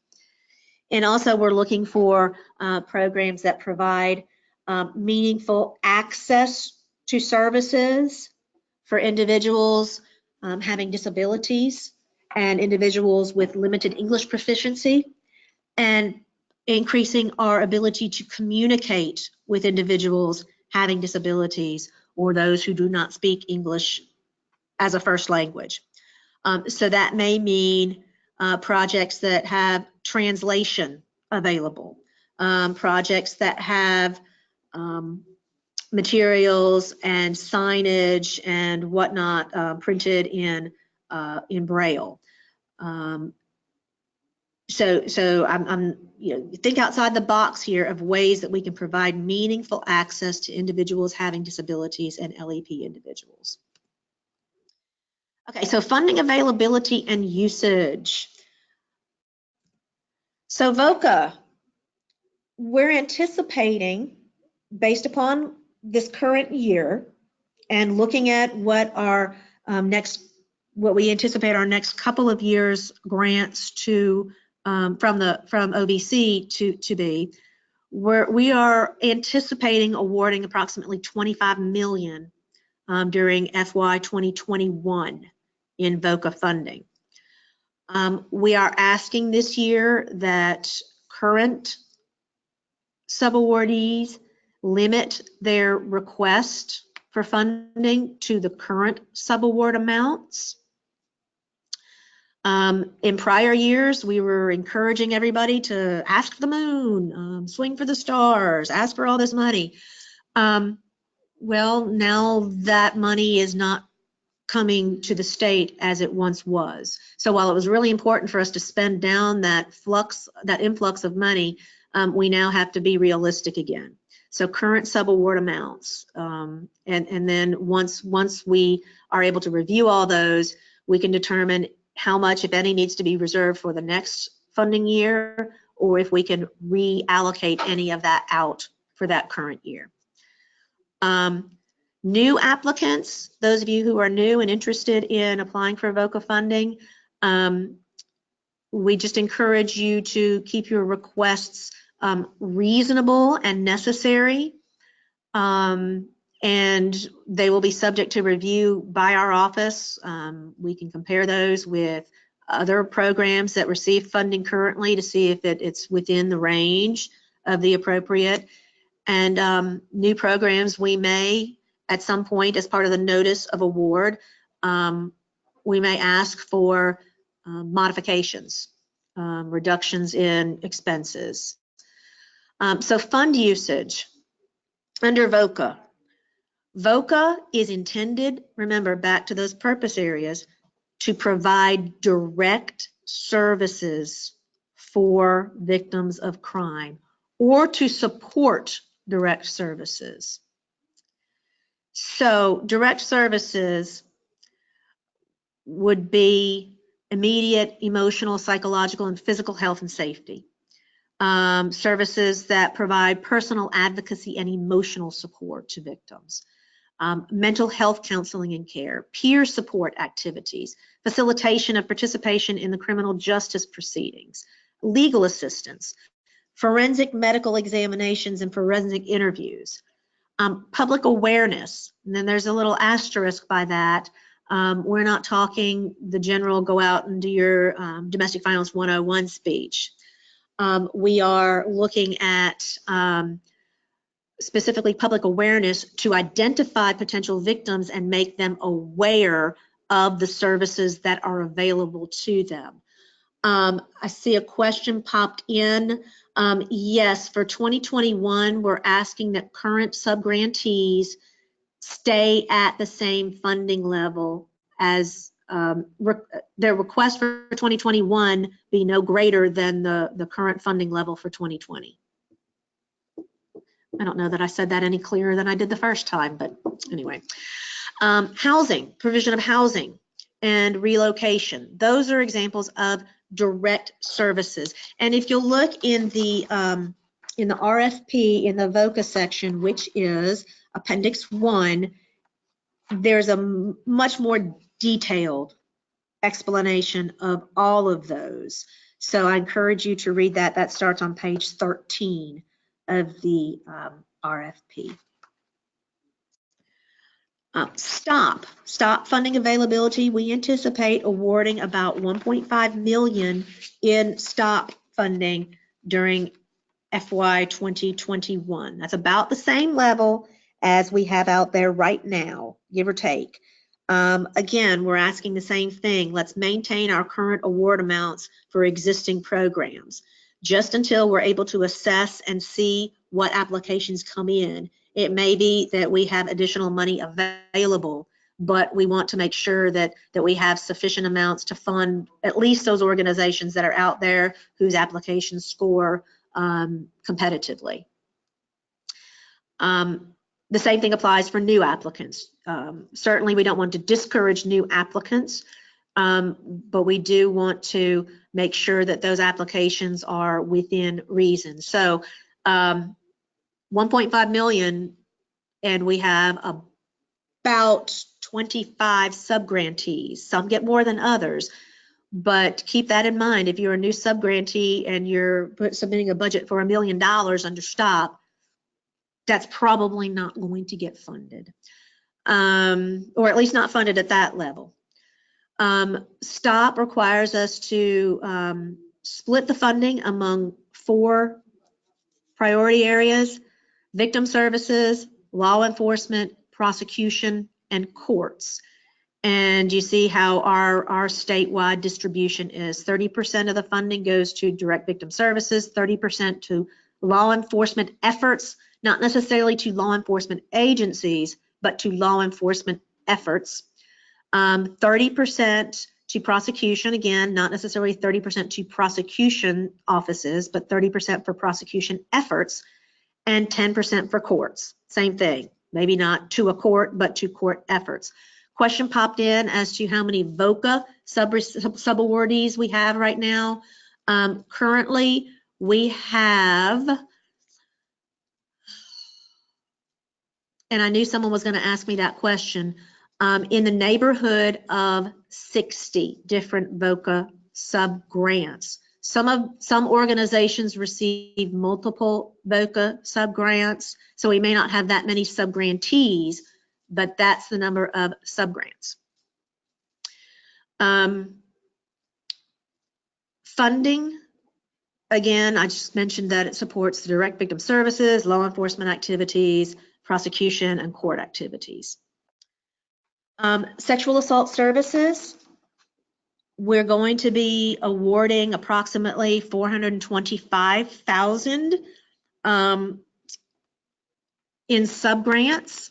And also we're looking for programs that provide meaningful access to services for individuals having disabilities and individuals with limited English proficiency, and increasing our ability to communicate with individuals having disabilities or those who do not speak English as a first language. So that may mean projects that have translation available, projects that have materials and signage and whatnot printed in Braille. So I'm think outside the box here of ways that we can provide meaningful access to individuals having disabilities and LEP individuals. Okay, so funding availability and usage. So VOCA, we're anticipating, based upon this current year and looking at what our what we anticipate our next couple of years grants to from OVC to be, we are anticipating awarding approximately $25 million during FY 2021 in VOCA funding. We are asking this year that current subawardees limit their request for funding to the current subaward amounts. In prior years, we were encouraging everybody to ask for the moon, swing for the stars, ask for all this money. Well, now that money is not coming to the state as it once was. So while it was really important for us to spend down that influx of money, we now have to be realistic again. So current subaward amounts, and then once we are able to review all those, we can determine how much, if any, needs to be reserved for the next funding year, or if we can reallocate any of that out for that current year. New applicants, those of you who are new and interested in applying for VOCA funding, we just encourage you to keep your requests reasonable and necessary, and they will be subject to review by our office. We can compare those with other programs that receive funding currently to see if it's within the range of the appropriate. And new programs, we may, at some point, as part of the notice of award, we may ask for modifications, reductions in expenses. So fund usage under VOCA. VOCA is intended, remember, back to those purpose areas, to provide direct services for victims of crime or to support direct services. So direct services would be immediate emotional, psychological, and physical health and safety. Services that provide personal advocacy and emotional support to victims. Mental health counseling and care, peer support activities, facilitation of participation in the criminal justice proceedings, legal assistance, forensic medical examinations and forensic interviews, public awareness, and then there's a little asterisk by that. We're not talking the general go out and do your domestic violence 101 speech. We are looking at specifically public awareness to identify potential victims and make them aware of the services that are available to them. I see a question popped in. Yes, for 2021, we're asking that current subgrantees stay at the same funding level as their request for 2021 be no greater than the current funding level for 2020. I don't know that I said that any clearer than I did the first time, but anyway. Housing, provision of housing and relocation. Those are examples of direct services. And if you'll look in the RFP, in the VOCA section, which is Appendix 1, there's a much more detailed explanation of all of those. So I encourage you to read that. That starts on page 13 of the RFP. Stop funding availability. We anticipate awarding about 1.5 million in STOP funding during FY 2021. That's about the same level as we have out there right now, give or take. Again, we're asking the same thing. Let's maintain our current award amounts for existing programs just until we're able to assess and see what applications come in. It may be that we have additional money available, but we want to make sure that we have sufficient amounts to fund at least those organizations that are out there whose applications score competitively. The same thing applies for new applicants. Certainly we don't want to discourage new applicants, but we do want to make sure that those applications are within reason. So 1.5 million, and we have about 25 subgrantees. Some get more than others, but keep that in mind. If you're a new subgrantee and you're submitting a budget for $1 million under STOP, that's probably not going to get funded, or at least not funded at that level. STOP requires us to split the funding among 4 priority areas: victim services, law enforcement, prosecution, and courts. And you see how our statewide distribution is. 30% of the funding goes to direct victim services, 30% to law enforcement efforts, not necessarily to law enforcement agencies, but to law enforcement efforts. 30% to prosecution, again, not necessarily 30% to prosecution offices, but 30% for prosecution efforts, and 10% for courts. Same thing, maybe not to a court, but to court efforts. Question popped in as to how many VOCA subawardees we have right now. Currently, we have, and I knew someone was going to ask me that question, in the neighborhood of 60 different VOCA sub-grants. Some organizations receive multiple VOCA sub-grants, so we may not have that many sub-grantees, but that's the number of sub-grants. Funding, again, I just mentioned that it supports the direct victim services, law enforcement activities, prosecution, and court activities. Sexual assault services, we're going to be awarding approximately $425,000 in sub-grants.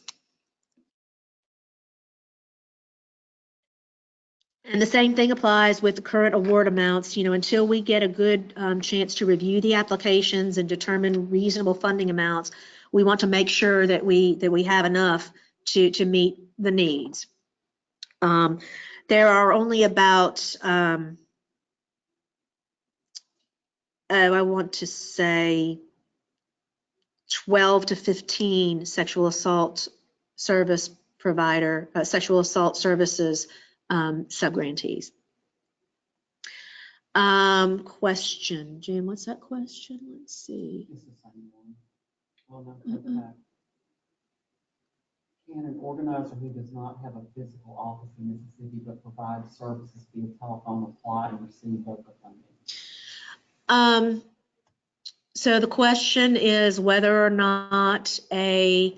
And the same thing applies with the current award amounts. You know, until we get a good chance to review the applications and determine reasonable funding amounts, we want to make sure that we have enough to meet the needs. There are only about, I want to say 12 to 15 sexual assault service provider, sexual assault services sub-grantees. Question, Jim, what's that question? Let's see. It's the same one. Well, no, Can an organizer who does not have a physical office in Mississippi but provides services via telephone apply and receive VOCA funding? So the question is whether or not a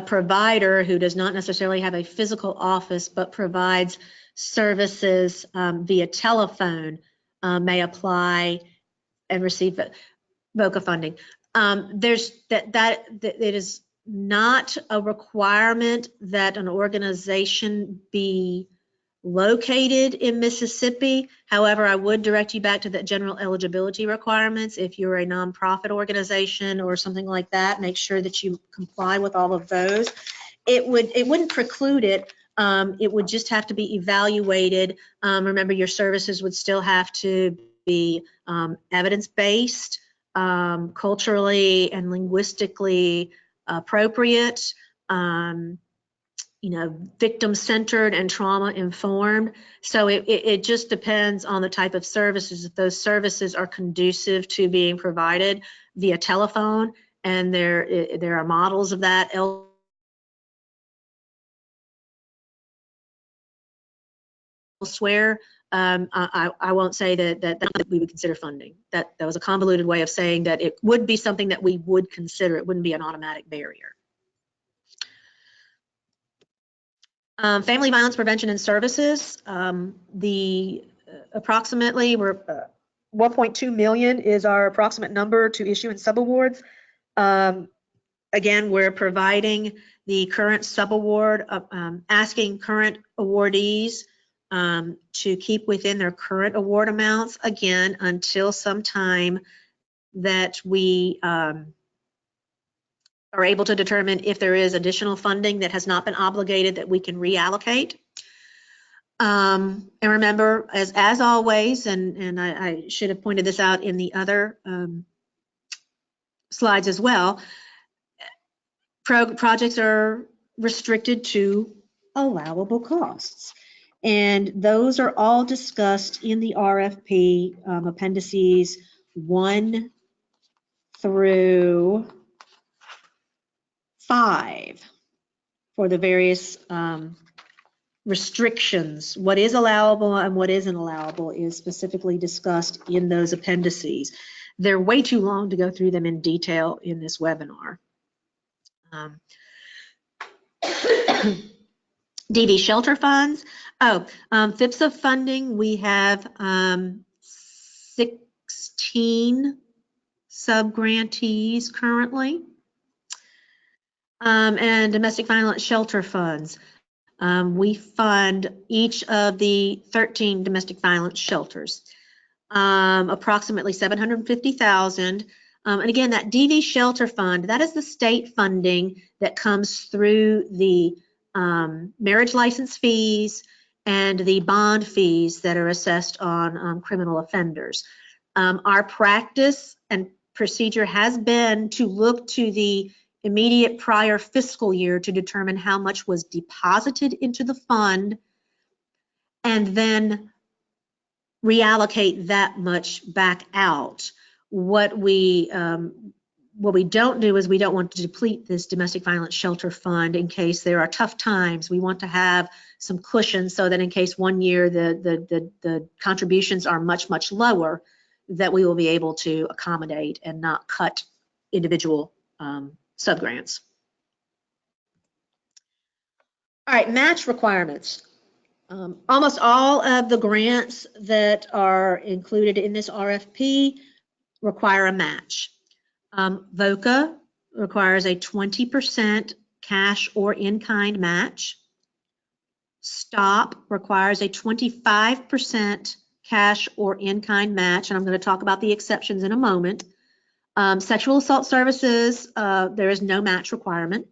provider who does not necessarily have a physical office but provides services via telephone may apply and receive VOCA funding. It is not a requirement that an organization be located in Mississippi. However, I would direct you back to the general eligibility requirements. If you're a nonprofit organization or something like that, make sure that you comply with all of those. It wouldn't preclude it. It would just have to be evaluated. Remember, your services would still have to be evidence-based, culturally and linguistically appropriate, victim-centered and trauma-informed. So it just depends on the type of services. If those services are conducive to being provided via telephone, and there are models of that elsewhere, I won't say that we would consider funding. That was a convoluted way of saying that it would be something that we would consider. It wouldn't be an automatic barrier. Family violence prevention and services. Approximately, we're 1.2 million is our approximate number to issue in subawards. Again, we're providing the current subaward, asking current awardees to keep within their current award amounts, again, until some time that we are able to determine if there is additional funding that has not been obligated that we can reallocate. And remember, as always, and I should have pointed this out in the other slides as well, projects are restricted to allowable costs. And those are all discussed in the RFP appendices 1 through 5 for the various restrictions. What is allowable and what isn't allowable is specifically discussed in those appendices. They're way too long to go through them in detail in this webinar. DV shelter funds. FIPSA funding, we have 16 sub-grantees currently. And domestic violence shelter funds. We fund each of the 13 domestic violence shelters, approximately $750,000. And again, that DV shelter fund, that is the state funding that comes through the marriage license fees and the bond fees that are assessed on criminal offenders. Our practice and procedure has been to look to the immediate prior fiscal year to determine how much was deposited into the fund and then reallocate that much back out. What we don't do is we don't want to deplete this domestic violence shelter fund in case there are tough times. We want to have some cushion so that in case one year the contributions are much, much lower, that we will be able to accommodate and not cut individual subgrants. All right, match requirements. Almost all of the grants that are included in this RFP require a match. VOCA requires a 20% cash or in-kind match. STOP requires a 25% cash or in-kind match, and I'm going to talk about the exceptions in a moment. Sexual assault services, there is no match requirement.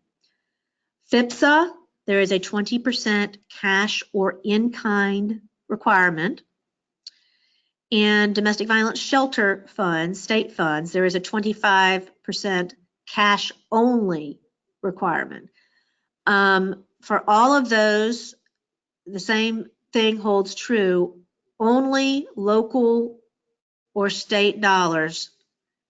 FIPSA, there is a 20% cash or in-kind requirement. And domestic violence shelter funds, state funds, there is a 25% cash only requirement. For all of those, the same thing holds true. Only local or state dollars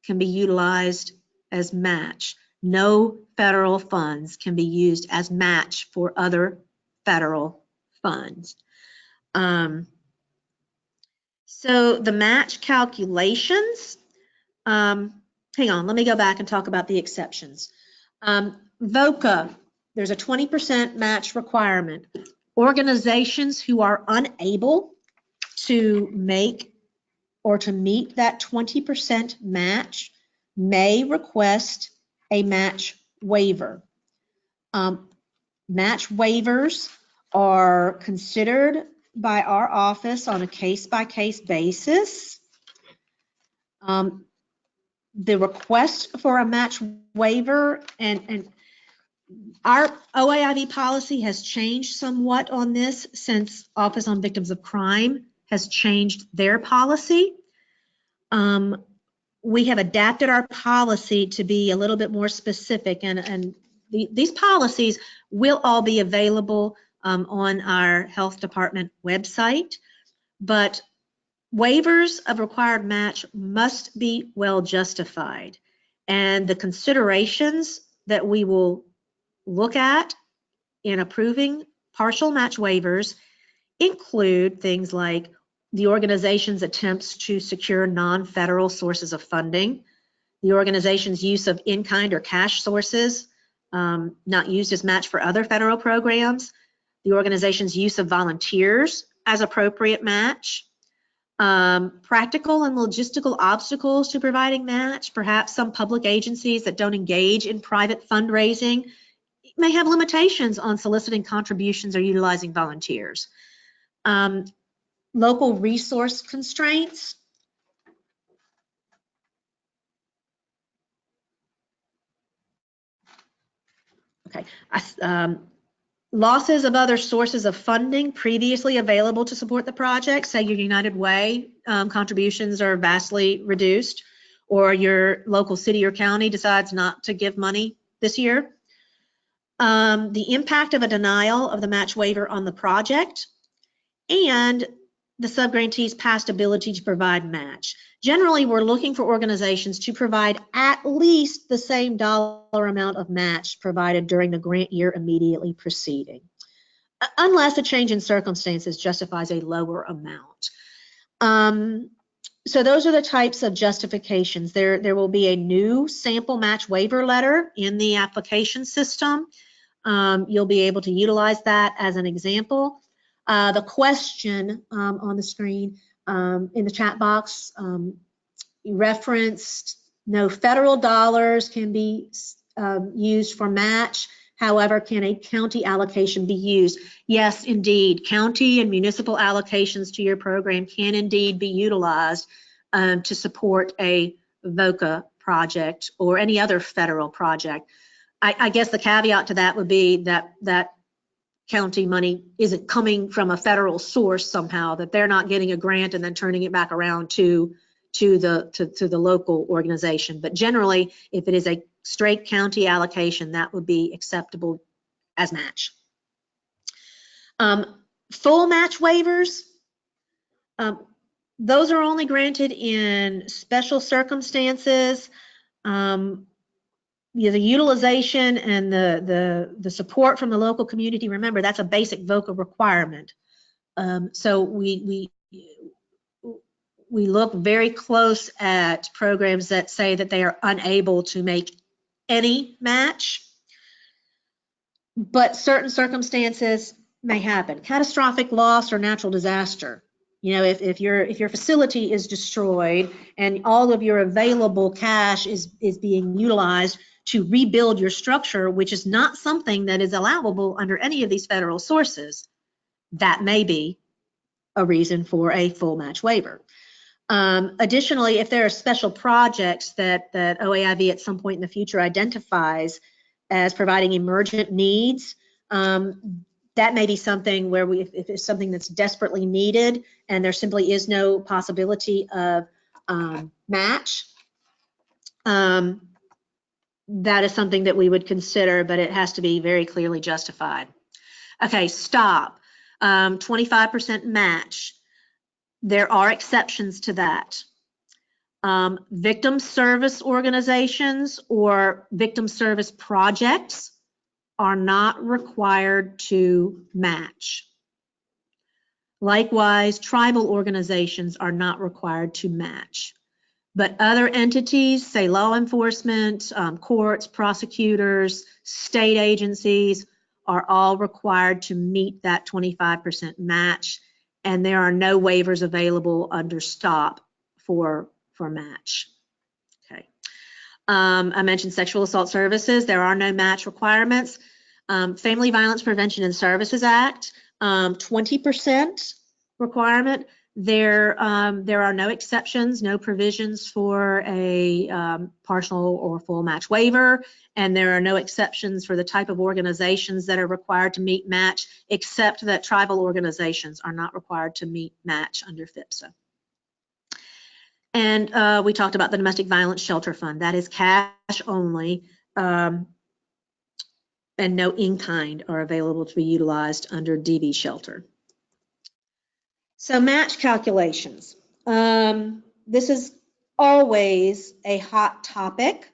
can be utilized as match. No federal funds can be used as match for other federal funds. So the match calculations, hang on, let me go back and talk about the exceptions. VOCA, there's a 20% match requirement. Organizations who are unable to make or to meet that 20% match may request a match waiver. Match waivers are considered by our office on a case-by-case basis. The request for a match waiver and our OAIV policy has changed somewhat on this since Office on Victims of Crime has changed their policy. We have adapted our policy to be a little bit more specific, and these policies will all be available on our health department website. But waivers of required match must be well justified, and the considerations that we will look at in approving partial match waivers include things like the organization's attempts to secure non-federal sources of funding, the organization's use of in-kind or cash sources not used as match for other federal programs, the organization's use of volunteers as appropriate match, practical and logistical obstacles to providing match. Perhaps some public agencies that don't engage in private fundraising may have limitations on soliciting contributions or utilizing volunteers. Local resource constraints. Okay. Losses of other sources of funding previously available to support the project. Say your United Way contributions are vastly reduced, or your local city or county decides not to give money this year. The impact of a denial of the match waiver on the project, and the subgrantee's past ability to provide match. Generally, we're looking for organizations to provide at least the same dollar amount of match provided during the grant year immediately preceding, unless a change in circumstances justifies a lower amount. So those are the types of justifications. There will be a new sample match waiver letter in the application system. You'll be able to utilize that as an example. The question on the screen in the chat box referenced no federal dollars can be used for match. However, can a county allocation be used? Yes, indeed. County and municipal allocations to your program can indeed be utilized to support a VOCA project or any other federal project. I guess the caveat to that would be that county money isn't coming from a federal source somehow, that they're not getting a grant and then turning it back around to the local organization. But generally, if it is a straight county allocation, that would be acceptable as match. Full match waivers, those are only granted in special circumstances. The utilization and the support from the local community, remember, that's a basic VOCA requirement. So we look very close at programs that say that they are unable to make any match, but certain circumstances may happen. Catastrophic loss or natural disaster. You know, if your facility is destroyed and all of your available cash is being utilized to rebuild your structure, which is not something that is allowable under any of these federal sources, that may be a reason for a full match waiver. Additionally, if there are special projects that OAIV at some point in the future identifies as providing emergent needs, that may be something where if it's something that's desperately needed and there simply is no possibility of match, that is something that we would consider, but it has to be very clearly justified. Okay, stop. 25% match. There are exceptions to that. Victim service organizations or victim service projects are not required to match. Likewise, tribal organizations are not required to match. But other entities, say law enforcement, courts, prosecutors, state agencies, are all required to meet that 25% match, and there are no waivers available under STOP for match. Okay. I mentioned sexual assault services. There are no match requirements. Family Violence Prevention and Services Act, 20% requirement. There are no exceptions, no provisions for a partial or full match waiver, and there are no exceptions for the type of organizations that are required to meet match, except that tribal organizations are not required to meet match under FIPSA. And we talked about the Domestic Violence Shelter Fund. That is cash only, and no in-kind are available to be utilized under DV shelter. So match calculations. This is always a hot topic.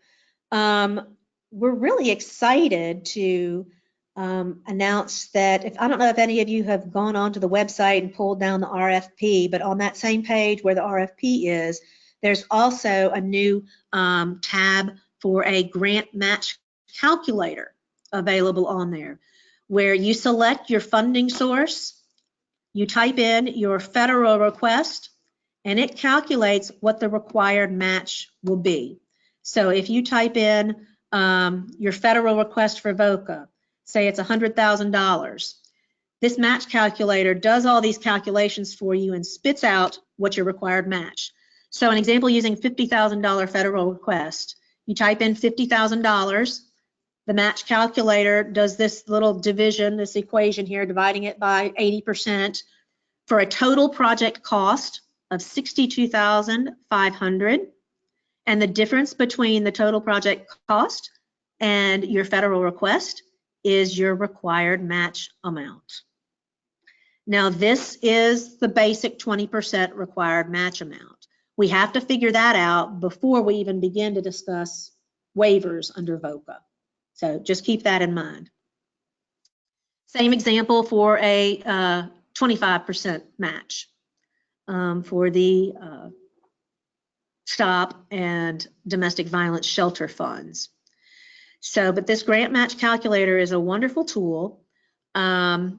We're really excited to announce that, I don't know if any of you have gone onto the website and pulled down the RFP, but on that same page where the RFP is, there's also a new tab for a grant match calculator available on there, where you select your funding source, you type in your federal request, and it calculates what the required match will be. So if you type in your federal request for VOCA, say it's $100,000, this match calculator does all these calculations for you and spits out what your required match. So an example using $50,000 federal request, you type in $50,000, the match calculator does this little division, this equation here, dividing it by 80% for a total project cost of $62,500. And the difference between the total project cost and your federal request is your required match amount. Now, this is the basic 20% required match amount. We have to figure that out before we even begin to discuss waivers under VOCA. So just keep that in mind. Same example for a 25% match for the STOP and domestic violence shelter funds. So, but this grant match calculator is a wonderful tool. You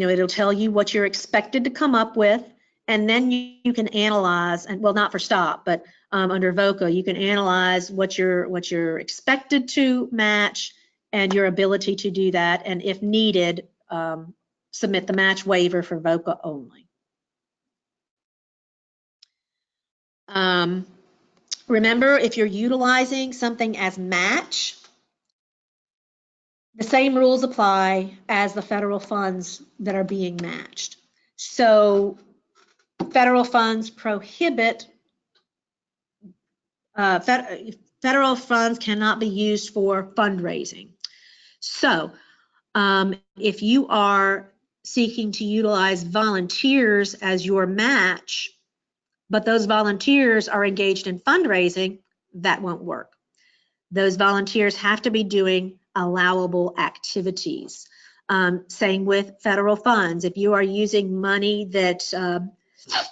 know, it'll tell you what you're expected to come up with, and then you can analyze, and well, not for STOP, but under VOCA, you can analyze what you're expected to match and your ability to do that, and if needed, submit the match waiver for VOCA only. Remember, if you're utilizing something as match, the same rules apply as the federal funds that are being matched. So federal funds prohibit, federal funds cannot be used for fundraising. So if you are seeking to utilize volunteers as your match, but those volunteers are engaged in fundraising, that won't work. Those volunteers have to be doing allowable activities. Same with federal funds. If you are using money that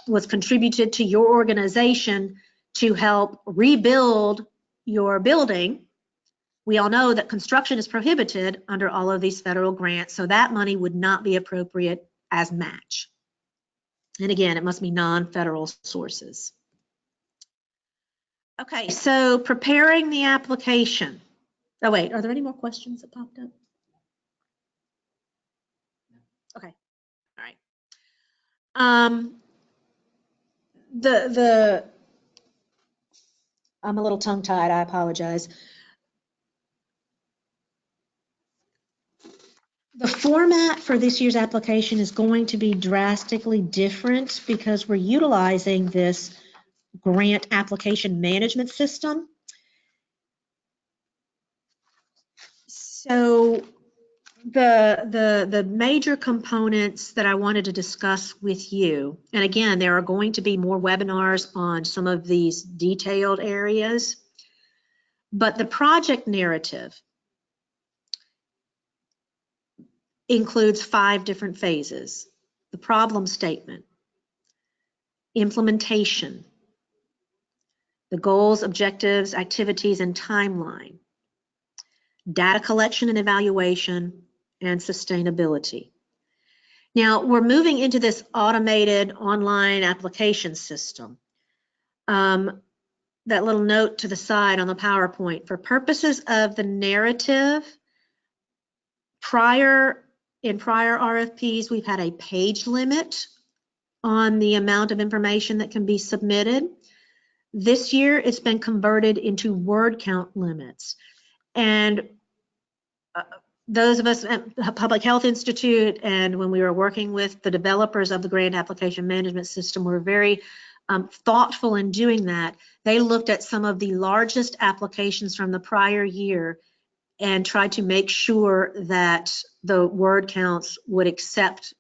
was contributed to your organization to help rebuild your building, we all know that construction is prohibited under all of these federal grants, so that money would not be appropriate as match. And again, it must be non-federal sources. Okay, so preparing the application. Oh wait, are there any more questions that popped up? Okay, all right. I'm a little tongue-tied, I apologize. The format for this year's application is going to be drastically different because we're utilizing this grant application management system. So the major components that I wanted to discuss with you, and again, there are going to be more webinars on some of these detailed areas, but the project narrative includes 5 different phases: the problem statement, implementation, the goals, objectives, activities, and timeline, data collection and evaluation, and sustainability. Now, we're moving into this automated online application system. That little note to the side on the PowerPoint, for purposes of the narrative, in prior RFPs, we've had a page limit on the amount of information that can be submitted. This year, it's been converted into word count limits. And those of us at the Public Health Institute, and when we were working with the developers of the grant application management system, were very thoughtful in doing that. They looked at some of the largest applications from the prior year and tried to make sure that the word counts would accept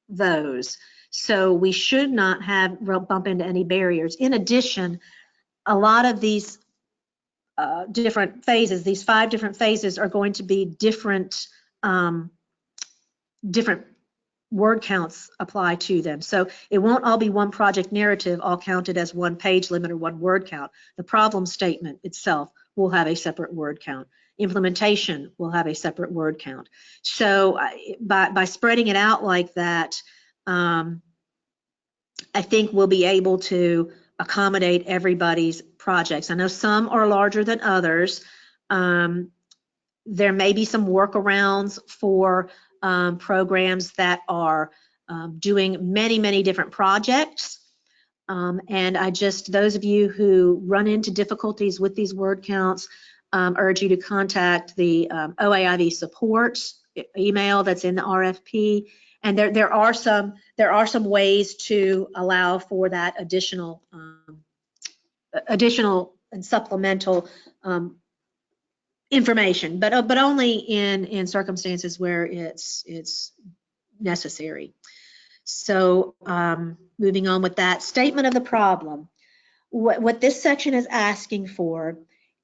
those. So we should not have bump into any barriers. In addition, a lot of these different phases, these 5 different phases, are going to be different different word counts apply to them. So it won't all be one project narrative all counted as one page limit or one word count. The problem statement itself will have a separate word count. Implementation will have a separate word count. So by spreading it out like that, I think we'll be able to accommodate everybody's projects. I know some are larger than others. There may be some workarounds for programs that are doing many, many different projects. And those of you who run into difficulties with these word counts, urge you to contact the OAIV support email that's in the RFP. And there are some ways to allow for that additional and supplemental information, but only in circumstances where it's necessary. So moving on with that, statement of the problem. What this section is asking for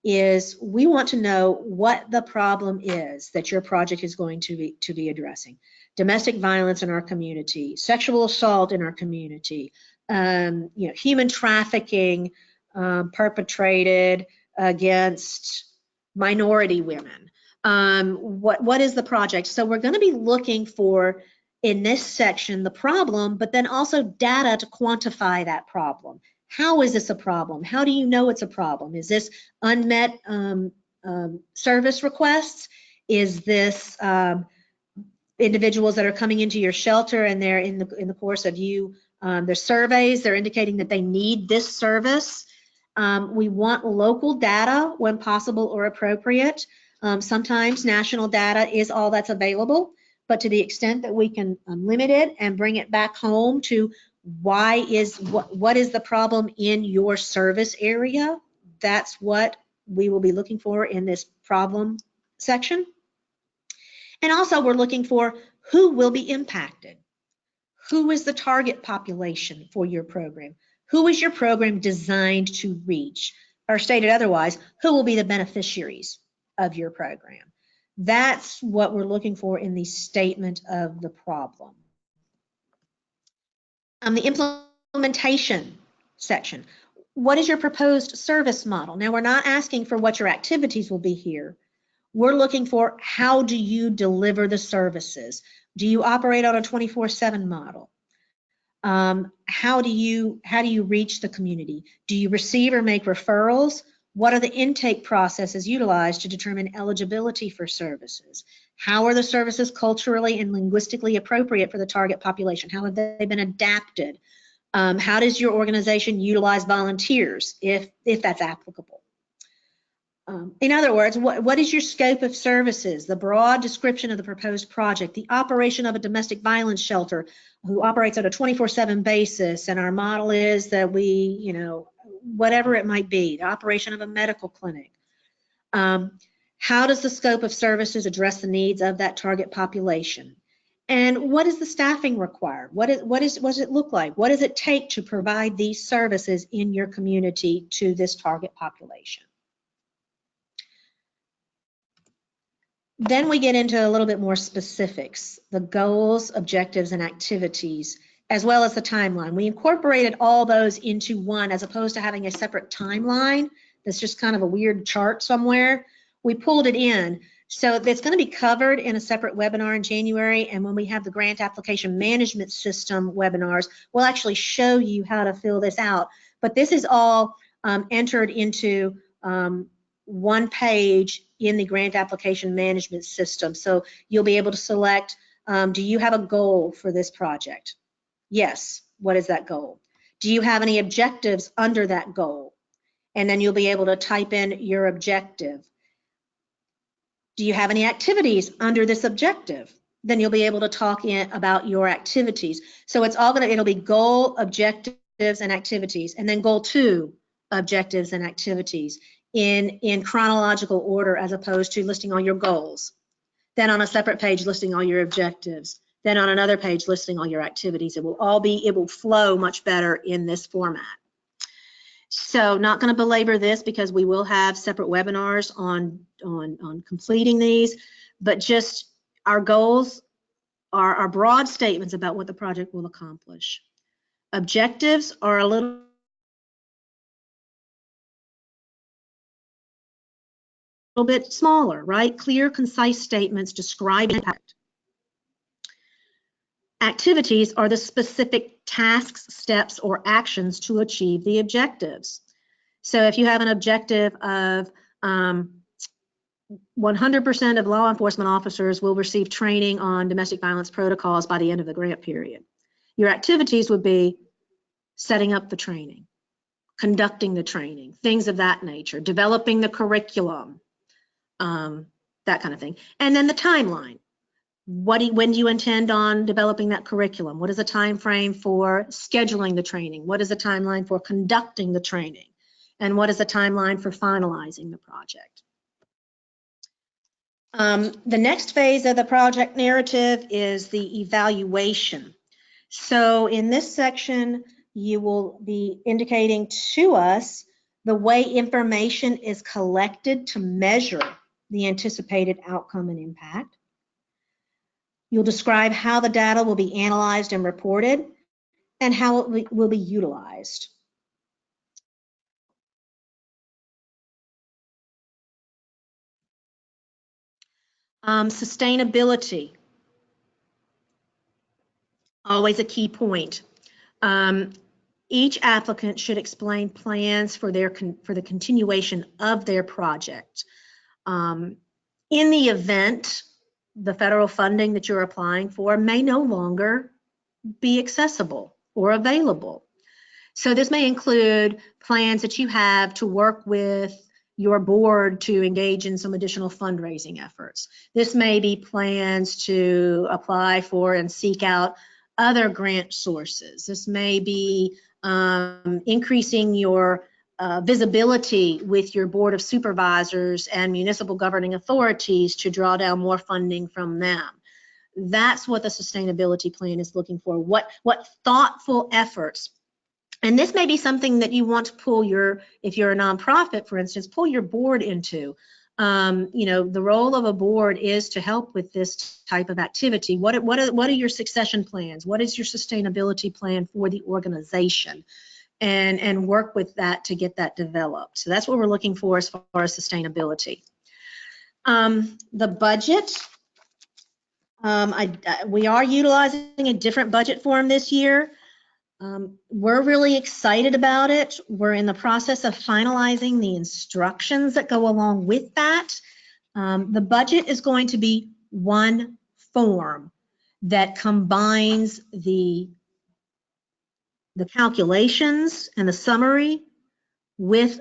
is we want to know what the problem is that your project is going to be addressing. Domestic violence in our community, sexual assault in our community, human trafficking perpetrated against minority women. What is the project? So we're going to be looking for, in this section, the problem, but then also data to quantify that problem. How is this a problem? How do you know it's a problem? Is this unmet service requests? Is this individuals that are coming into your shelter and they're in the course of their surveys, they're indicating that they need this service? We want local data when possible or appropriate. Sometimes national data is all that's available, but to the extent that we can limit it and bring it back home to what is the problem in your service area, that's what we will be looking for in this problem section. And also we're looking for who will be impacted. Who is the target population for your program? Who is your program designed to reach? Or stated otherwise, who will be the beneficiaries of your program? That's what we're looking for in the statement of the problem. The implementation section. What is your proposed service model? Now, we're not asking for what your activities will be here. We're looking for how do you deliver the services? Do you operate on a 24/7 model? How do you reach the community? Do you receive or make referrals? What are the intake processes utilized to determine eligibility for services? How are the services culturally and linguistically appropriate for the target population? How have they been adapted? How does your organization utilize volunteers, if that's applicable? In other words, what is your scope of services? The broad description of the proposed project, the operation of a domestic violence shelter who operates on a 24/7 basis, and our model is that we, whatever it might be, the operation of a medical clinic. How does the scope of services address the needs of that target population? And what is the staffing required? What does it look like? What does it take to provide these services in your community to this target population? Then we get into a little bit more specifics, the goals, objectives, and activities, as well as the timeline. We incorporated all those into one as opposed to having a separate timeline that's just kind of a weird chart somewhere. We pulled it in. So it's going to be covered in a separate webinar in January, and when we have the grant application management system webinars, we'll actually show you how to fill this out. But this is all entered into one page in the grant application management system. So you'll be able to select, do you have a goal for this project? Yes. What is that goal? Do you have any objectives under that goal? And then you'll be able to type in your objective. Do you have any activities under this objective? Then you'll be able to talk about your activities. So it's all it'll be goal, objectives, and activities, and then goal 2, objectives and activities in chronological order, as opposed to listing all your goals. Then on a separate page listing all your objectives. Then on another page listing all your activities. It will flow much better in this format. So not going to belabor this because we will have separate webinars on completing these, but just our goals are our broad statements about what the project will accomplish. Objectives are a little bit smaller, right? Clear, concise statements describing impact. Activities are the specific tasks, steps, or actions to achieve the objectives. So if you have an objective of 100% of law enforcement officers will receive training on domestic violence protocols by the end of the grant period, your activities would be setting up the training, conducting the training, things of that nature, developing the curriculum, that kind of thing. And then the timeline. When do you intend on developing that curriculum? What is the time frame for scheduling the training? What is the timeline for conducting the training? And what is the timeline for finalizing the project? The next phase of the project narrative is the evaluation. So in this section, you will be indicating to us the way information is collected to measure the anticipated outcome and impact. You'll describe how the data will be analyzed and reported and how it will be utilized. Sustainability, always a key point. Each applicant should explain plans for the continuation of their project. In the event the federal funding that you're applying for may no longer be accessible or available. So this may include plans that you have to work with your board to engage in some additional fundraising efforts. This may be plans to apply for and seek out other grant sources. This may be increasing your visibility with your board of supervisors and municipal governing authorities to draw down more funding from them. That's what the sustainability plan is looking for. What thoughtful efforts. And this may be something that you want to pull if you're a nonprofit, for instance, pull your board into. The role of a board is to help with this type of activity. What are your succession plans? What is your sustainability plan for the organization? And work with that to get that developed. So that's what we're looking for as far as sustainability. The budget, we are utilizing a different budget form this year. We're really excited about it. We're in the process of finalizing the instructions that go along with that. The budget is going to be one form that combines the calculations and the summary with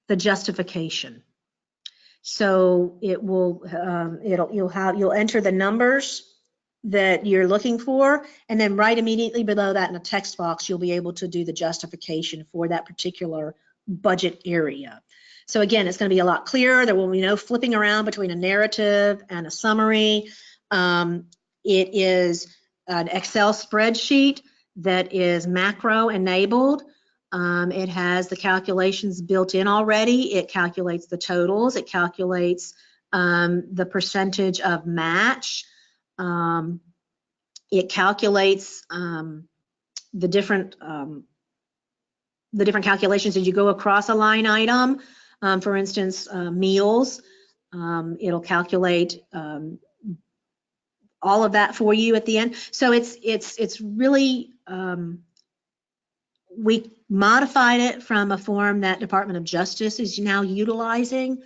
the justification. So you'll enter the numbers that you're looking for, and then right immediately below that in a text box, you'll be able to do the justification for that particular budget area. So again, it's going to be a lot clearer. There will be no flipping around between a narrative and a summary. It is an Excel spreadsheet that is macro enabled. It has the calculations built in already. It calculates the totals. It calculates the percentage of match. It calculates the different calculations as you go across a line item. For instance, meals. It'll calculate all of that for you at the end. So it's really, we modified it from a form that Department of Justice is now utilizing.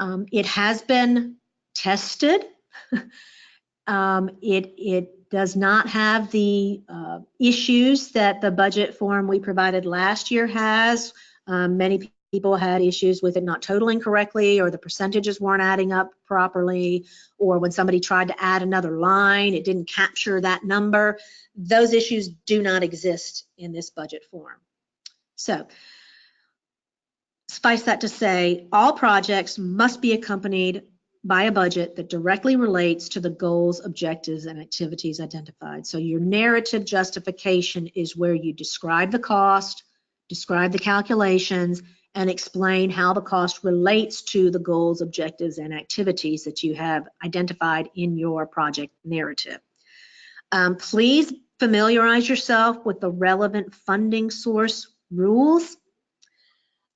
It has been tested. It does not have the issues that the budget form we provided last year has. Many people had issues with it not totaling correctly, or the percentages weren't adding up properly, or when somebody tried to add another line, it didn't capture that number. Those issues do not exist in this budget form. So, suffice that to say, all projects must be accompanied by a budget that directly relates to the goals, objectives, and activities identified. So your narrative justification is where you describe the cost, describe the calculations, and explain how the cost relates to the goals, objectives, and activities that you have identified in your project narrative. Please familiarize yourself with the relevant funding source rules.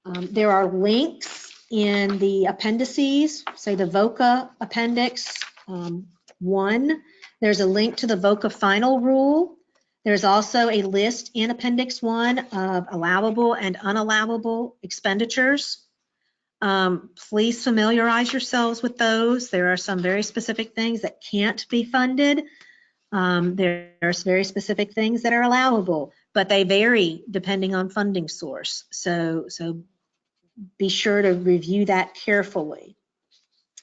There are links in the appendices, say the VOCA Appendix 1. There's a link to the VOCA final rule. There's also a list in Appendix 1 of allowable and unallowable expenditures. Please familiarize yourselves with those. There are some very specific things that can't be funded. There are very specific things that are allowable, but they vary depending on funding source. So be sure to review that carefully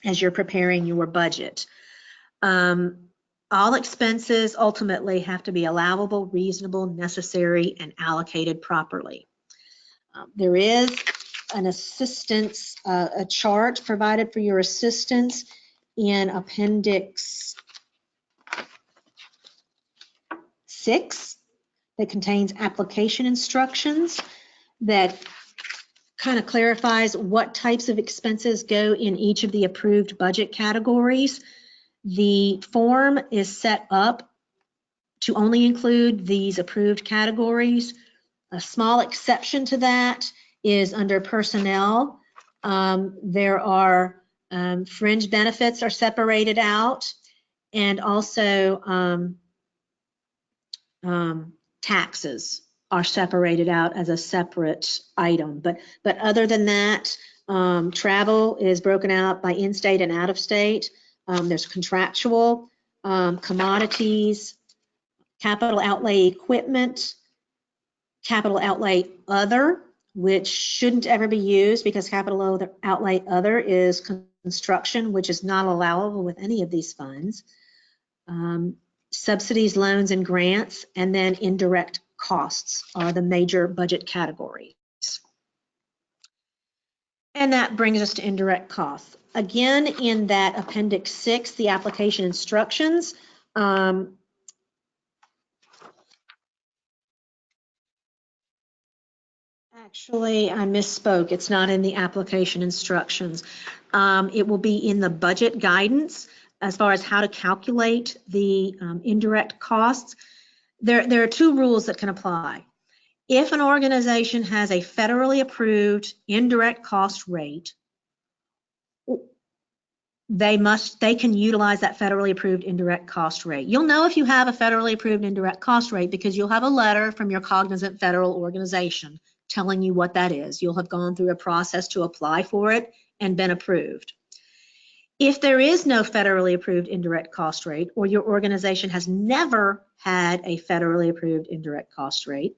as you're preparing your budget. All expenses ultimately have to be allowable, reasonable, necessary, and allocated properly. There is an assistance, a chart provided for your assistance in Appendix 6 that contains application instructions that kind of clarifies what types of expenses go in each of the approved budget categories. The form is set up to only include these approved categories. A small exception to that is under personnel. There are fringe benefits are separated out, and also taxes are separated out as a separate item. But other than that, travel is broken out by in-state and out-of-state. There's contractual, commodities, capital outlay equipment, capital outlay other, which shouldn't ever be used because capital outlay other is construction, which is not allowable with any of these funds. Subsidies, loans, and grants, and then indirect costs are the major budget categories. And that brings us to indirect costs. Again, in that Appendix 6, the application instructions, actually, I misspoke. It's not in the application instructions. It will be in the budget guidance as far as how to calculate the indirect costs. There are two rules that can apply. If an organization has a federally approved indirect cost rate, they can utilize that federally approved indirect cost rate. You'll know if you have a federally approved indirect cost rate because you'll have a letter from your cognizant federal organization telling you what that is. You'll have gone through a process to apply for it and been approved. If there is no federally approved indirect cost rate, or your organization has never had a federally approved indirect cost rate,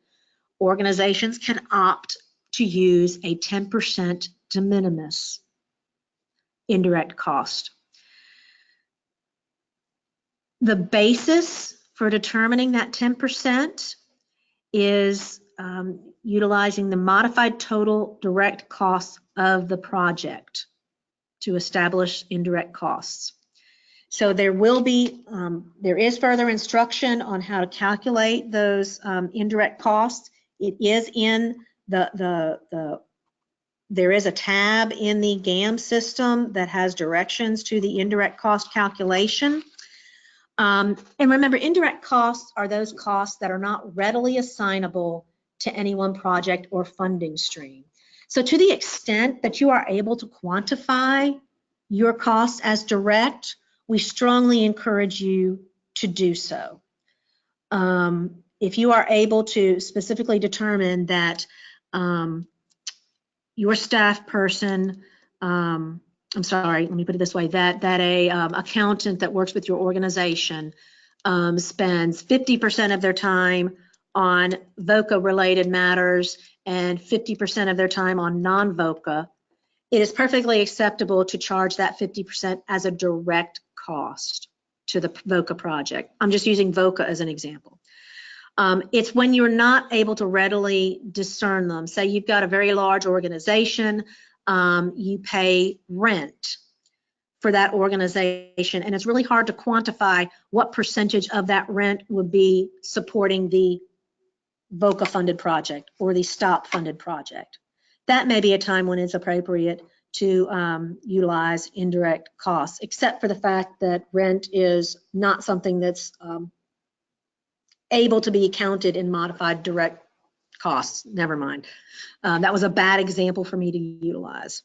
organizations can opt to use a 10% de minimis indirect cost. The basis for determining that 10% is utilizing the modified total direct costs of the project to establish indirect costs. So there will be, there is further instruction on how to calculate those indirect costs. It is in there is a tab in the GAM system that has directions to the indirect cost calculation. And remember, indirect costs are those costs that are not readily assignable to any one project or funding stream. So to the extent that you are able to quantify your costs as direct, we strongly encourage you to do so. If you are able to specifically determine that your staff person, I'm sorry, let me put it this way, that a accountant that works with your organization spends 50% of their time on VOCA-related matters and 50% of their time on non-VOCA, it is perfectly acceptable to charge that 50% as a direct cost to the VOCA project. I'm just using VOCA as an example. It's when you're not able to readily discern them. Say you've got a very large organization, you pay rent for that organization, and it's really hard to quantify what percentage of that rent would be supporting the VOCA funded project or the STOP funded project. That may be a time when it's appropriate to utilize indirect costs, except for the fact that rent is not something that's able to be counted in modified direct costs. Never mind. That was a bad example for me to utilize.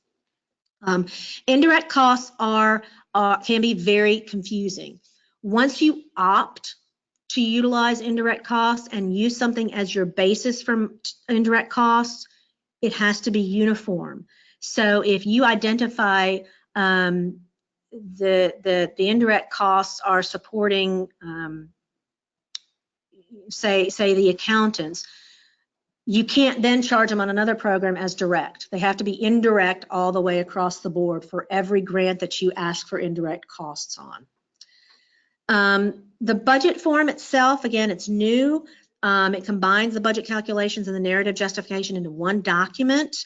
Indirect costs can be very confusing. Once you opt to utilize indirect costs and use something as your basis for indirect costs, it has to be uniform. So if you identify the indirect costs are supporting, say the accountants, you can't then charge them on another program as direct. They have to be indirect all the way across the board for every grant that you ask for indirect costs on. The budget form itself, again, it's new. It combines the budget calculations and the narrative justification into one document.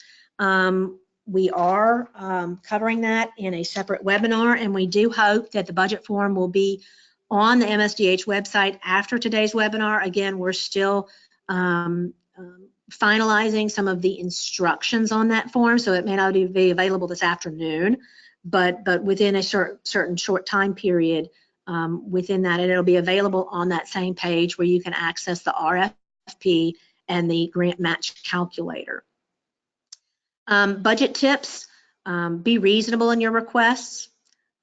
We are covering that in a separate webinar, and we do hope that the budget form will be on the MSDH website after today's webinar. Again, we're still finalizing some of the instructions on that form, so it may not be available this afternoon, but within a certain short time period within that, and it'll be available on that same page where you can access the RFP and the grant match calculator. Budget tips, be reasonable in your requests.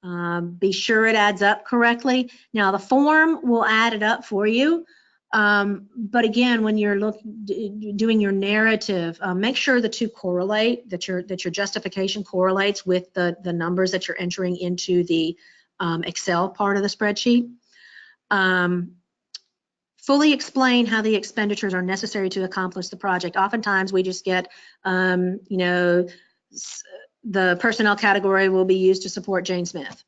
Be sure it adds up correctly. Now the form will add it up for you. But again, when you're doing your narrative, make sure the two correlate, that your justification correlates with the numbers that you're entering into the Excel part of the spreadsheet. Fully explain how the expenditures are necessary to accomplish the project. Oftentimes we just get, you know, the personnel category will be used to support Jane Smith.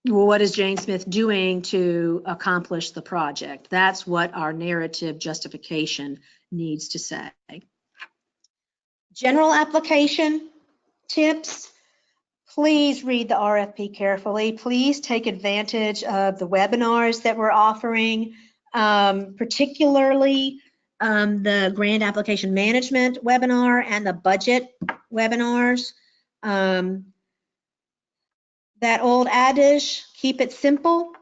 Well, what is Jane Smith doing to accomplish the project? That's what our narrative justification needs to say. General application tips. Please read the RFP carefully. Please take advantage of the webinars that we're offering, particularly the grant application management webinar and the budget webinars. That old adage, keep it simple.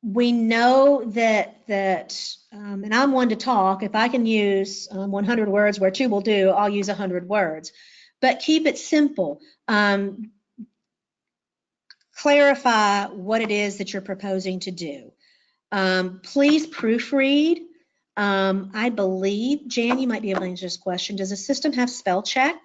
We know that and I'm one to talk. If I can use 100 words where 2 will do, I'll use 100 words. But keep it simple. Clarify what it is that you're proposing to do. Please proofread. I believe, Jan, you might be able to answer this question. Does the system have spell check?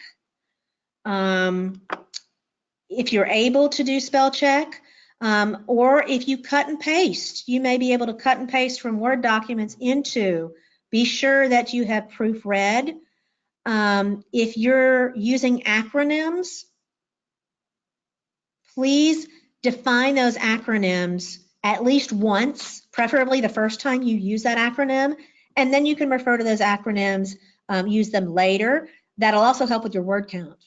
If you're able to do spell check, or if you cut and paste, you may be able to cut and paste from Word documents into. Be sure that you have proofread. If you're using acronyms, please define those acronyms at least once, preferably the first time you use that acronym, and then you can refer to those acronyms, use them later. That'll also help with your word count.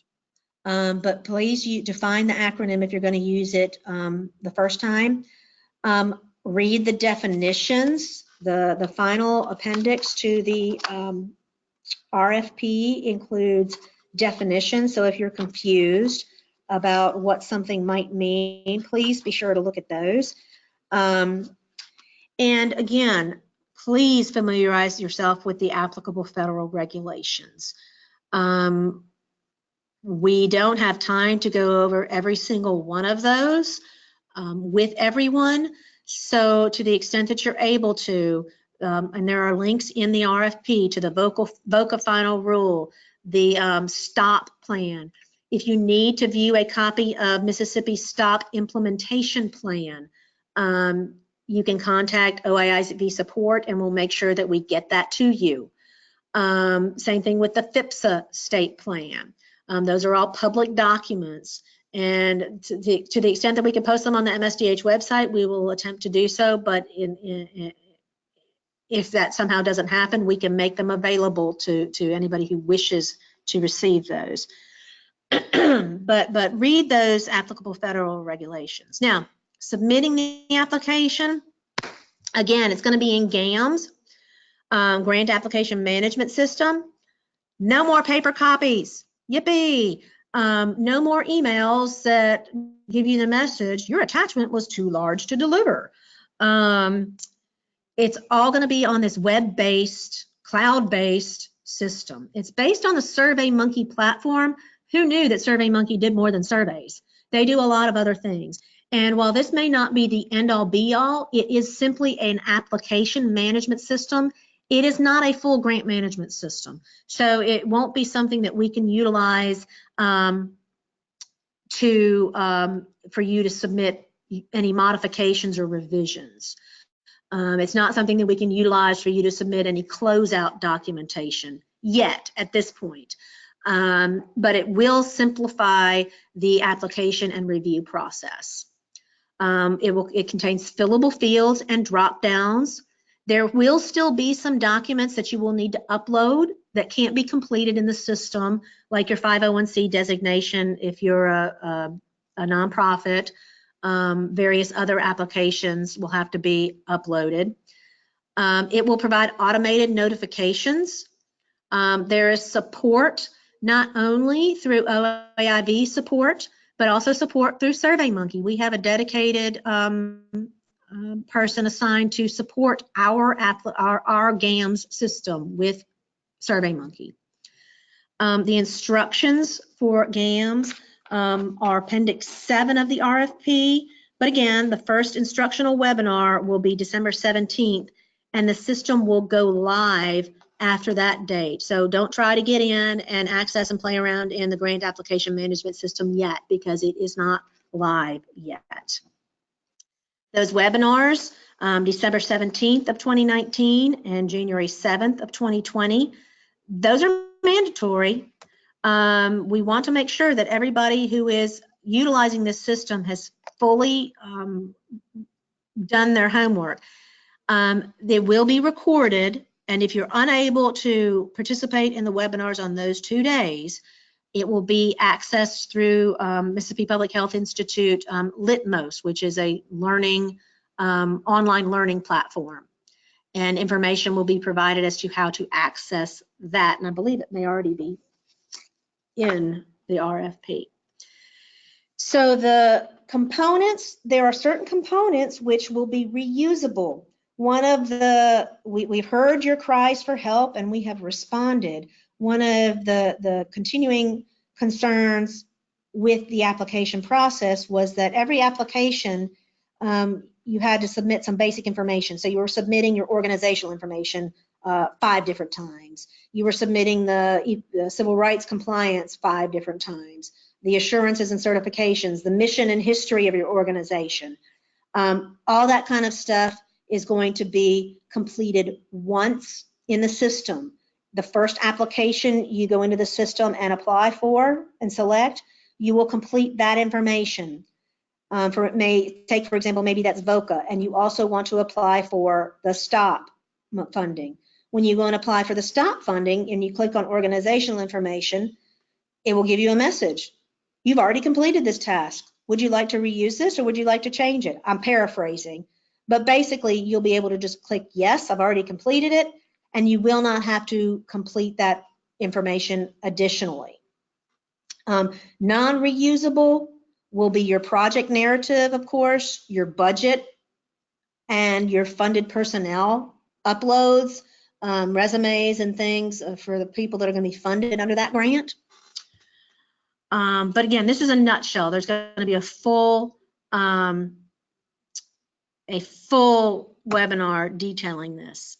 But please define the acronym if you're going to use it the first time. Read the definitions. The final appendix to the RFP includes definitions. So if you're confused about what something might mean, please be sure to look at those. And again, please familiarize yourself with the applicable federal regulations. We don't have time to go over every single one of those with everyone. So to the extent that you're able to, and there are links in the RFP to the VOCA final rule, the STOP plan. If you need to view a copy of Mississippi STOP implementation plan, you can contact OAIV support and we'll make sure that we get that to you. Same thing with the FIPSA state plan. Those are all public documents, and to the extent that we can post them on the MSDH website, we will attempt to do so, but if that somehow doesn't happen, we can make them available to anybody who wishes to receive those. But read those applicable federal regulations. Now, submitting the application, again, it's going to be in GAMS, Grant Application Management System. No more paper copies. Yippee. No more emails that give you the message, your attachment was too large to deliver. It's all going to be on this web-based, cloud-based system. It's based on the SurveyMonkey platform. Who knew that SurveyMonkey did more than surveys? They do a lot of other things. And while this may not be the end-all be-all, it is simply an application management system. It is not a full grant management system. So it won't be something that we can utilize for you to submit any modifications or revisions. It's not something that we can utilize for you to submit any closeout documentation yet at this point. But it will simplify the application and review process. It contains fillable fields and drop downs. There will still be some documents that you will need to upload that can't be completed in the system, like your 501c designation if you're a nonprofit. Various other applications will have to be uploaded. It will provide automated notifications. There is support not only through OAIV support, but also support through SurveyMonkey. We have a dedicated person assigned to support our GAMS system with SurveyMonkey. The instructions for GAMS are Appendix 7 of the RFP, but again, the first instructional webinar will be December 17th, and the system will go live after that date. So don't try to get in and access and play around in the grant application management system yet, because it is not live yet. Those webinars, December 17th of 2019 and January 7th of 2020, those are mandatory. We want to make sure that everybody who is utilizing this system has fully done their homework. They will be recorded, and if you're unable to participate in the webinars on those 2 days, it will be accessed through Mississippi Public Health Institute Litmos, which is a learning, online learning platform. And information will be provided as to how to access that. And I believe it may already be in the RFP. So the components, there are certain components which will be reusable. One of the, we've heard your cries for help and we have responded. One of the continuing concerns with the application process was that every application, you had to submit some basic information. So you were submitting your organizational information 5 different times. You were submitting the civil rights compliance 5 different times, the assurances and certifications, the mission and history of your organization. All that kind of stuff is going to be completed once in the system. The first application you go into the system and apply for and select, you will complete that information. It may take, for example, maybe that's VOCA, and you also want to apply for the STOP funding. When you go and apply for the STOP funding and you click on organizational information, it will give you a message. You've already completed this task. Would you like to reuse this or would you like to change it? I'm paraphrasing, but basically you'll be able to just click yes, I've already completed it, and you will not have to complete that information additionally. Non-reusable will be your project narrative, of course, your budget, and your funded personnel uploads, resumes and things for the people that are going to be funded under that grant. But again, this is a nutshell. There's going to be a full webinar detailing this.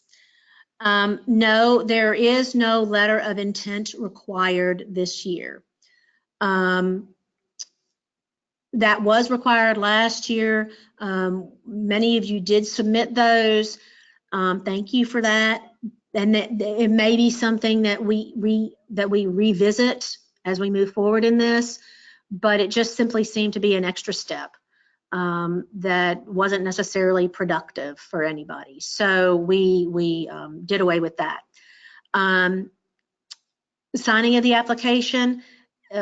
No, there is no letter of intent required this year. That was required last year. Many of you did submit those. Thank you for that. And it may be something that we revisit as we move forward in this, but it just simply seemed to be an extra step that wasn't necessarily productive for anybody. So we did away with that. Signing of the application,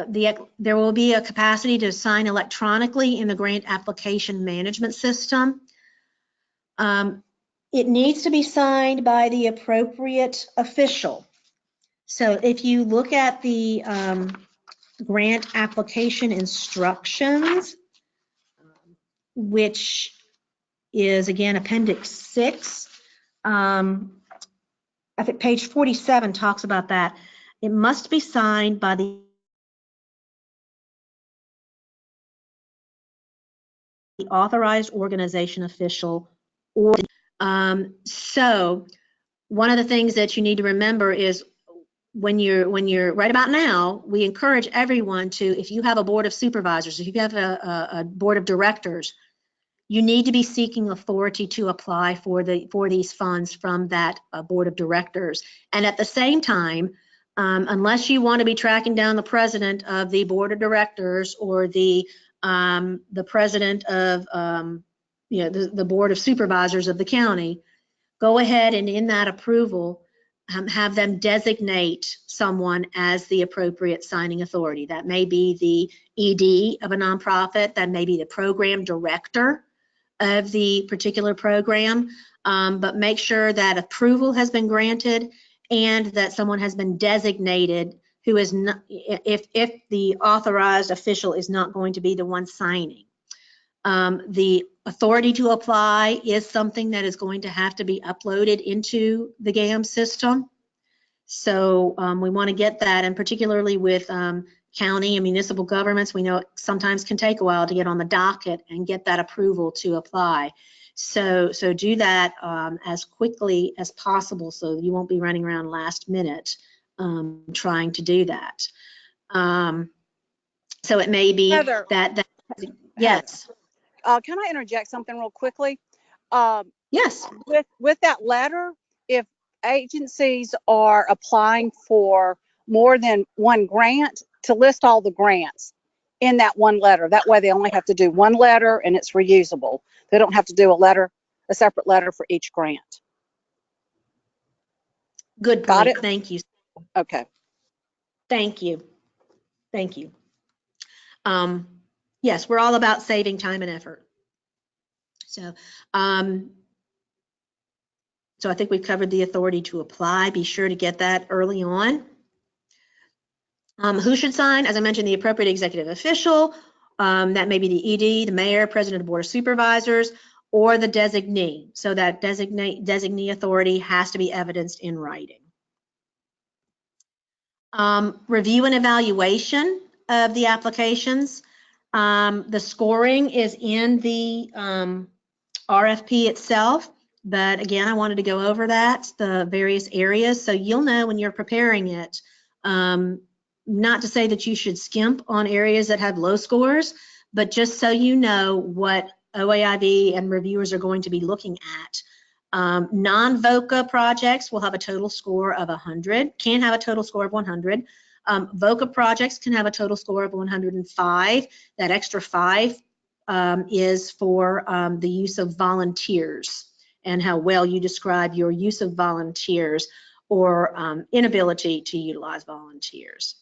there will be a capacity to sign electronically in the grant application management system. It needs to be signed by the appropriate official. So if you look at the grant application instructions, which is again Appendix 6, I think page 47 talks about that. It must be signed by the authorized organization official. So one of the things that you need to remember is when you're right about now, we encourage everyone to, if you have a board of supervisors, if you have a board of directors, you need to be seeking authority to apply for these funds from that board of directors. And at the same time, unless you want to be tracking down the president of the board of directors or the president of the board of supervisors of the county, go ahead and in that approval, have them designate someone as the appropriate signing authority. That may be the ED of a nonprofit, that may be the program director of the particular program, but make sure that approval has been granted and that someone has been designated who is not, if the authorized official is not going to be the one signing. The authority to apply is something that is going to have to be uploaded into the GAM system. So we want to get that, and particularly with county and municipal governments, we know it sometimes can take a while to get on the docket and get that approval to apply. So do that as quickly as possible so you won't be running around last minute trying to do that. So it may be Heather, that yes. Can I interject something real quickly? Yes. With that letter, if agencies are applying for more than one grant, to list all the grants in that one letter. That way they only have to do one letter and it's reusable. They don't have to do a separate letter for each grant. Good point. Got it? Thank you. Okay. Thank you. Thank you. Yes, we're all about saving time and effort. So, so I think we've covered the authority to apply. Be sure to get that early on. Who should sign? As I mentioned, the appropriate executive official. That may be the ED, the mayor, president of the board of supervisors, or the designee. So that designee authority has to be evidenced in writing. Review and evaluation of the applications. The scoring is in the RFP itself, but again, I wanted to go over that, the various areas, so you'll know when you're preparing it. Not to say that you should skimp on areas that have low scores, but just so you know what OAIV and reviewers are going to be looking at. Non-VOCA projects will have a total score of 100, can have a total score of 100. VOCA projects can have a total score of 105. That extra 5 is for the use of volunteers and how well you describe your use of volunteers or inability to utilize volunteers.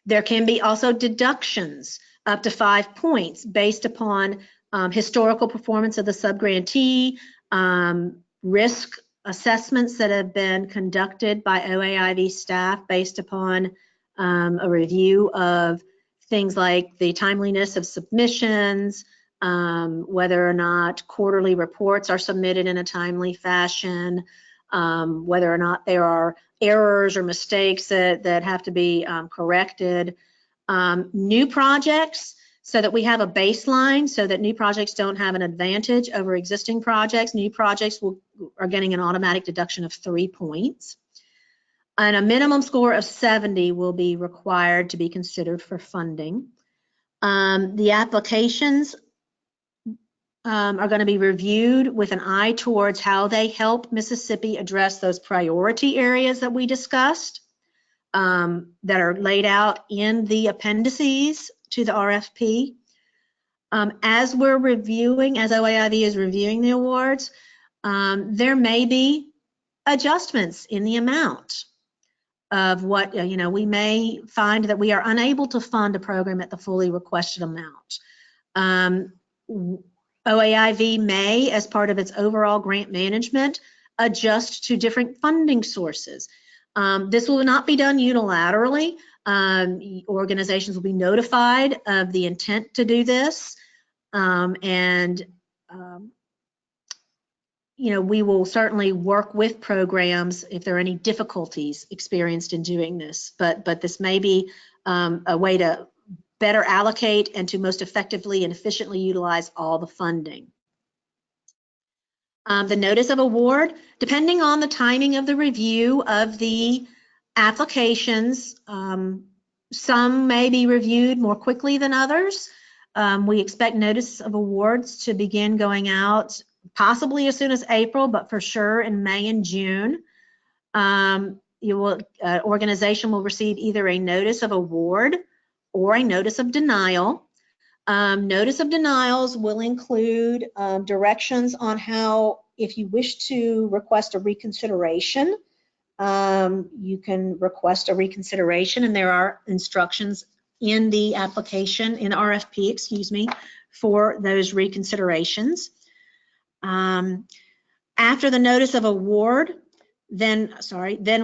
There can be also deductions up to 5 points based upon historical performance of the subgrantee, risk assessments that have been conducted by OAIV staff based upon a review of things like the timeliness of submissions, whether or not quarterly reports are submitted in a timely fashion, whether or not there are errors or mistakes that have to be corrected. New projects, so that we have a baseline so that new projects don't have an advantage over existing projects. New projects are getting an automatic deduction of 3 points. And a minimum score of 70 will be required to be considered for funding. The applications are going to be reviewed with an eye towards how they help Mississippi address those priority areas that we discussed, that are laid out in the appendices to the RFP. As we're reviewing, as OAIV is reviewing the awards, there may be adjustments in the amount of what, we may find that we are unable to fund a program at the fully requested amount. OAIV may, as part of its overall grant management, adjust to different funding sources. This will not be done unilaterally. Organizations will be notified of the intent to do this. We will certainly work with programs if there are any difficulties experienced in doing this, but this may be a way to better allocate and to most effectively and efficiently utilize all the funding. The notice of award, depending on the timing of the review of the applications, some may be reviewed more quickly than others. We expect notice of awards to begin going out possibly as soon as April, but for sure in May and June. Organization will receive either a notice of award or a notice of denial. Notice of denials will include directions on how, if you wish to request a reconsideration, you can request a reconsideration, and there are instructions in the application, in RFP, excuse me, for those reconsiderations. After the notice of award, then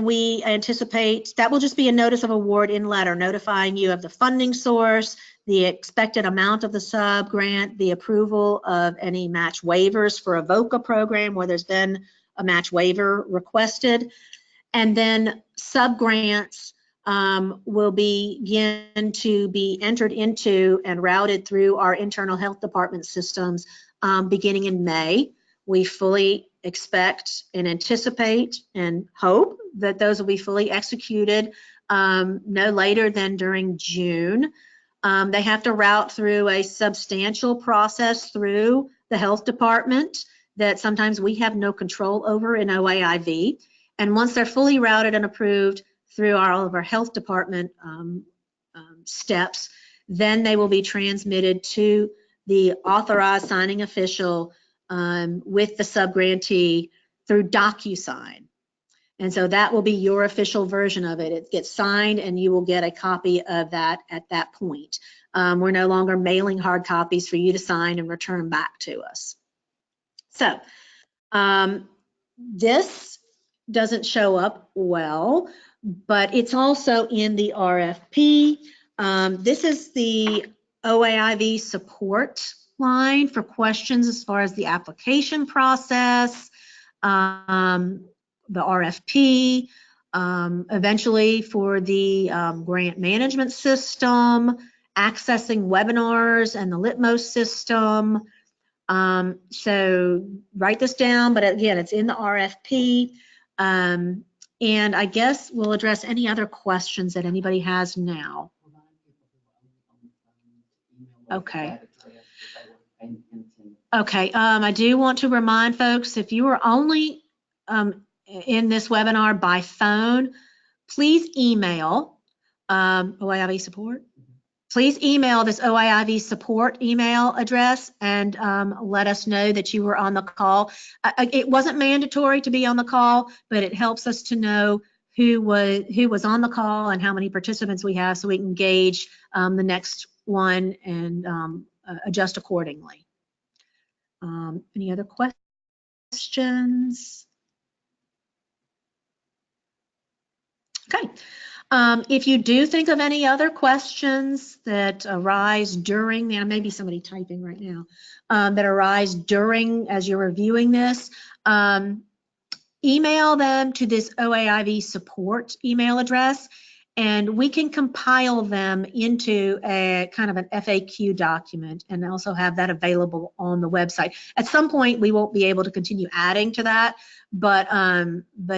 we anticipate that will just be a notice of award in letter notifying you of the funding source, the expected amount of the sub-grant, the approval of any match waivers for a VOCA program where there's been a match waiver requested, and then sub-grants will begin to be entered into and routed through our internal health department systems beginning in May. We fully expect and anticipate and hope that those will be fully executed no later than during June. They have to route through a substantial process through the health department that sometimes we have no control over in OAIV. And once they're fully routed and approved through all of our health department steps, then they will be transmitted to the authorized signing official with the subgrantee through DocuSign. And so that will be your official version of it. It gets signed and you will get a copy of that at that point. We're no longer mailing hard copies for you to sign and return back to us. So this doesn't show up well, but it's also in the RFP. This is the OAIV support line for questions as far as the application process, the RFP, eventually for the grant management system, accessing webinars and the Litmos system. So write this down, but again, it's in the RFP. And I guess we'll address any other questions that anybody has now. Okay. Okay, I do want to remind folks, if you are only in this webinar by phone, please email OAIV support. Please email this OAIV support email address and let us know that you were on the call. It wasn't mandatory to be on the call, but it helps us to know who was on the call and how many participants we have so we can gauge the next one and adjust accordingly. Any other questions? Okay. If you do think of any other questions that arise during, there may be somebody typing right now, that arise during as you're reviewing this, email them to this OAIV support email address, and we can compile them into a kind of an FAQ document and also have that available on the website. At some point, we won't be able to continue adding to that, but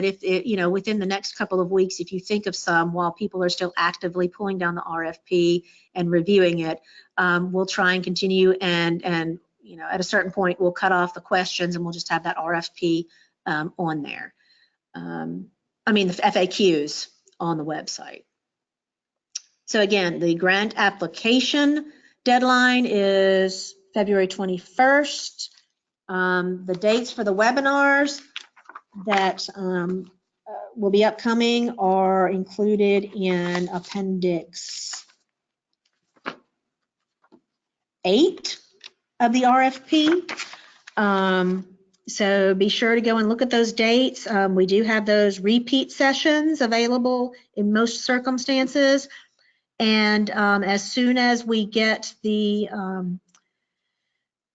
if it, within the next couple of weeks, if you think of some while people are still actively pulling down the RFP and reviewing it, we'll try and continue, and at a certain point, we'll cut off the questions and we'll just have that RFP on there. The FAQs on the website. So again, the grant application deadline is February 21st. The dates for the webinars that will be upcoming are included in Appendix 8 of the RFP. So be sure to go and look at those dates. We do have those repeat sessions available in most circumstances. And as soon as we get the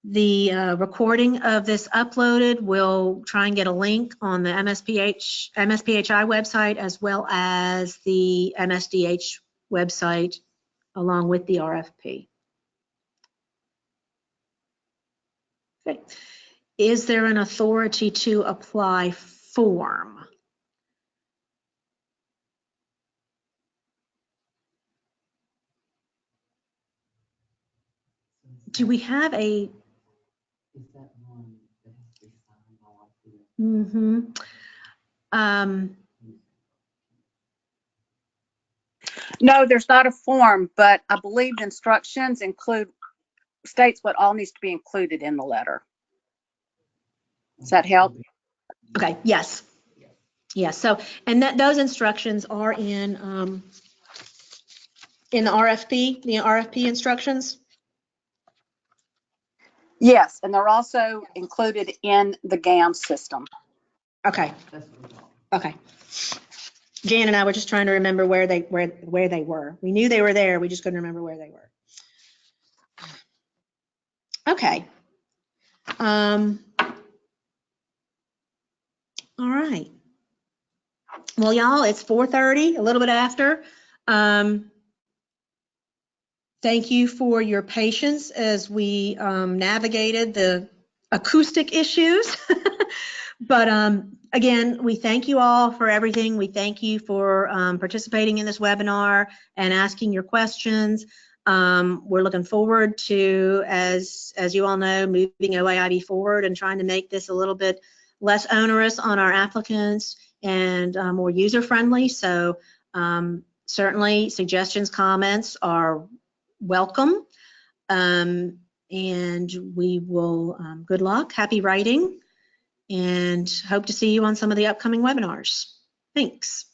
recording of this uploaded, we'll try and get a link on the MSPHI website as well as the MSDH website along with the RFP. Okay. Is there an authority to apply form? Do we have a? Is that one that has to be signed all up here? No, there's not a form, but I believe the instructions states what all needs to be included in the letter. Does that help? Okay, yes. Yes, so, and those instructions are in the RFP instructions? Yes, and they're also included in the GAM system. Okay, That's what we're talking. okay. Jan and I were just trying to remember where they were. We knew they were there, we just couldn't remember where they were. Okay. All right. Well, y'all, it's 4:30, a little bit after. Thank you for your patience as we navigated the acoustic issues. But again, we thank you all for everything. We thank you for participating in this webinar and asking your questions. We're looking forward to, as you all know, moving OAIV forward and trying to make this a little bit less onerous on our applicants and more user-friendly. So certainly suggestions, comments are welcome. And we will, good luck, happy writing, and hope to see you on some of the upcoming webinars. Thanks.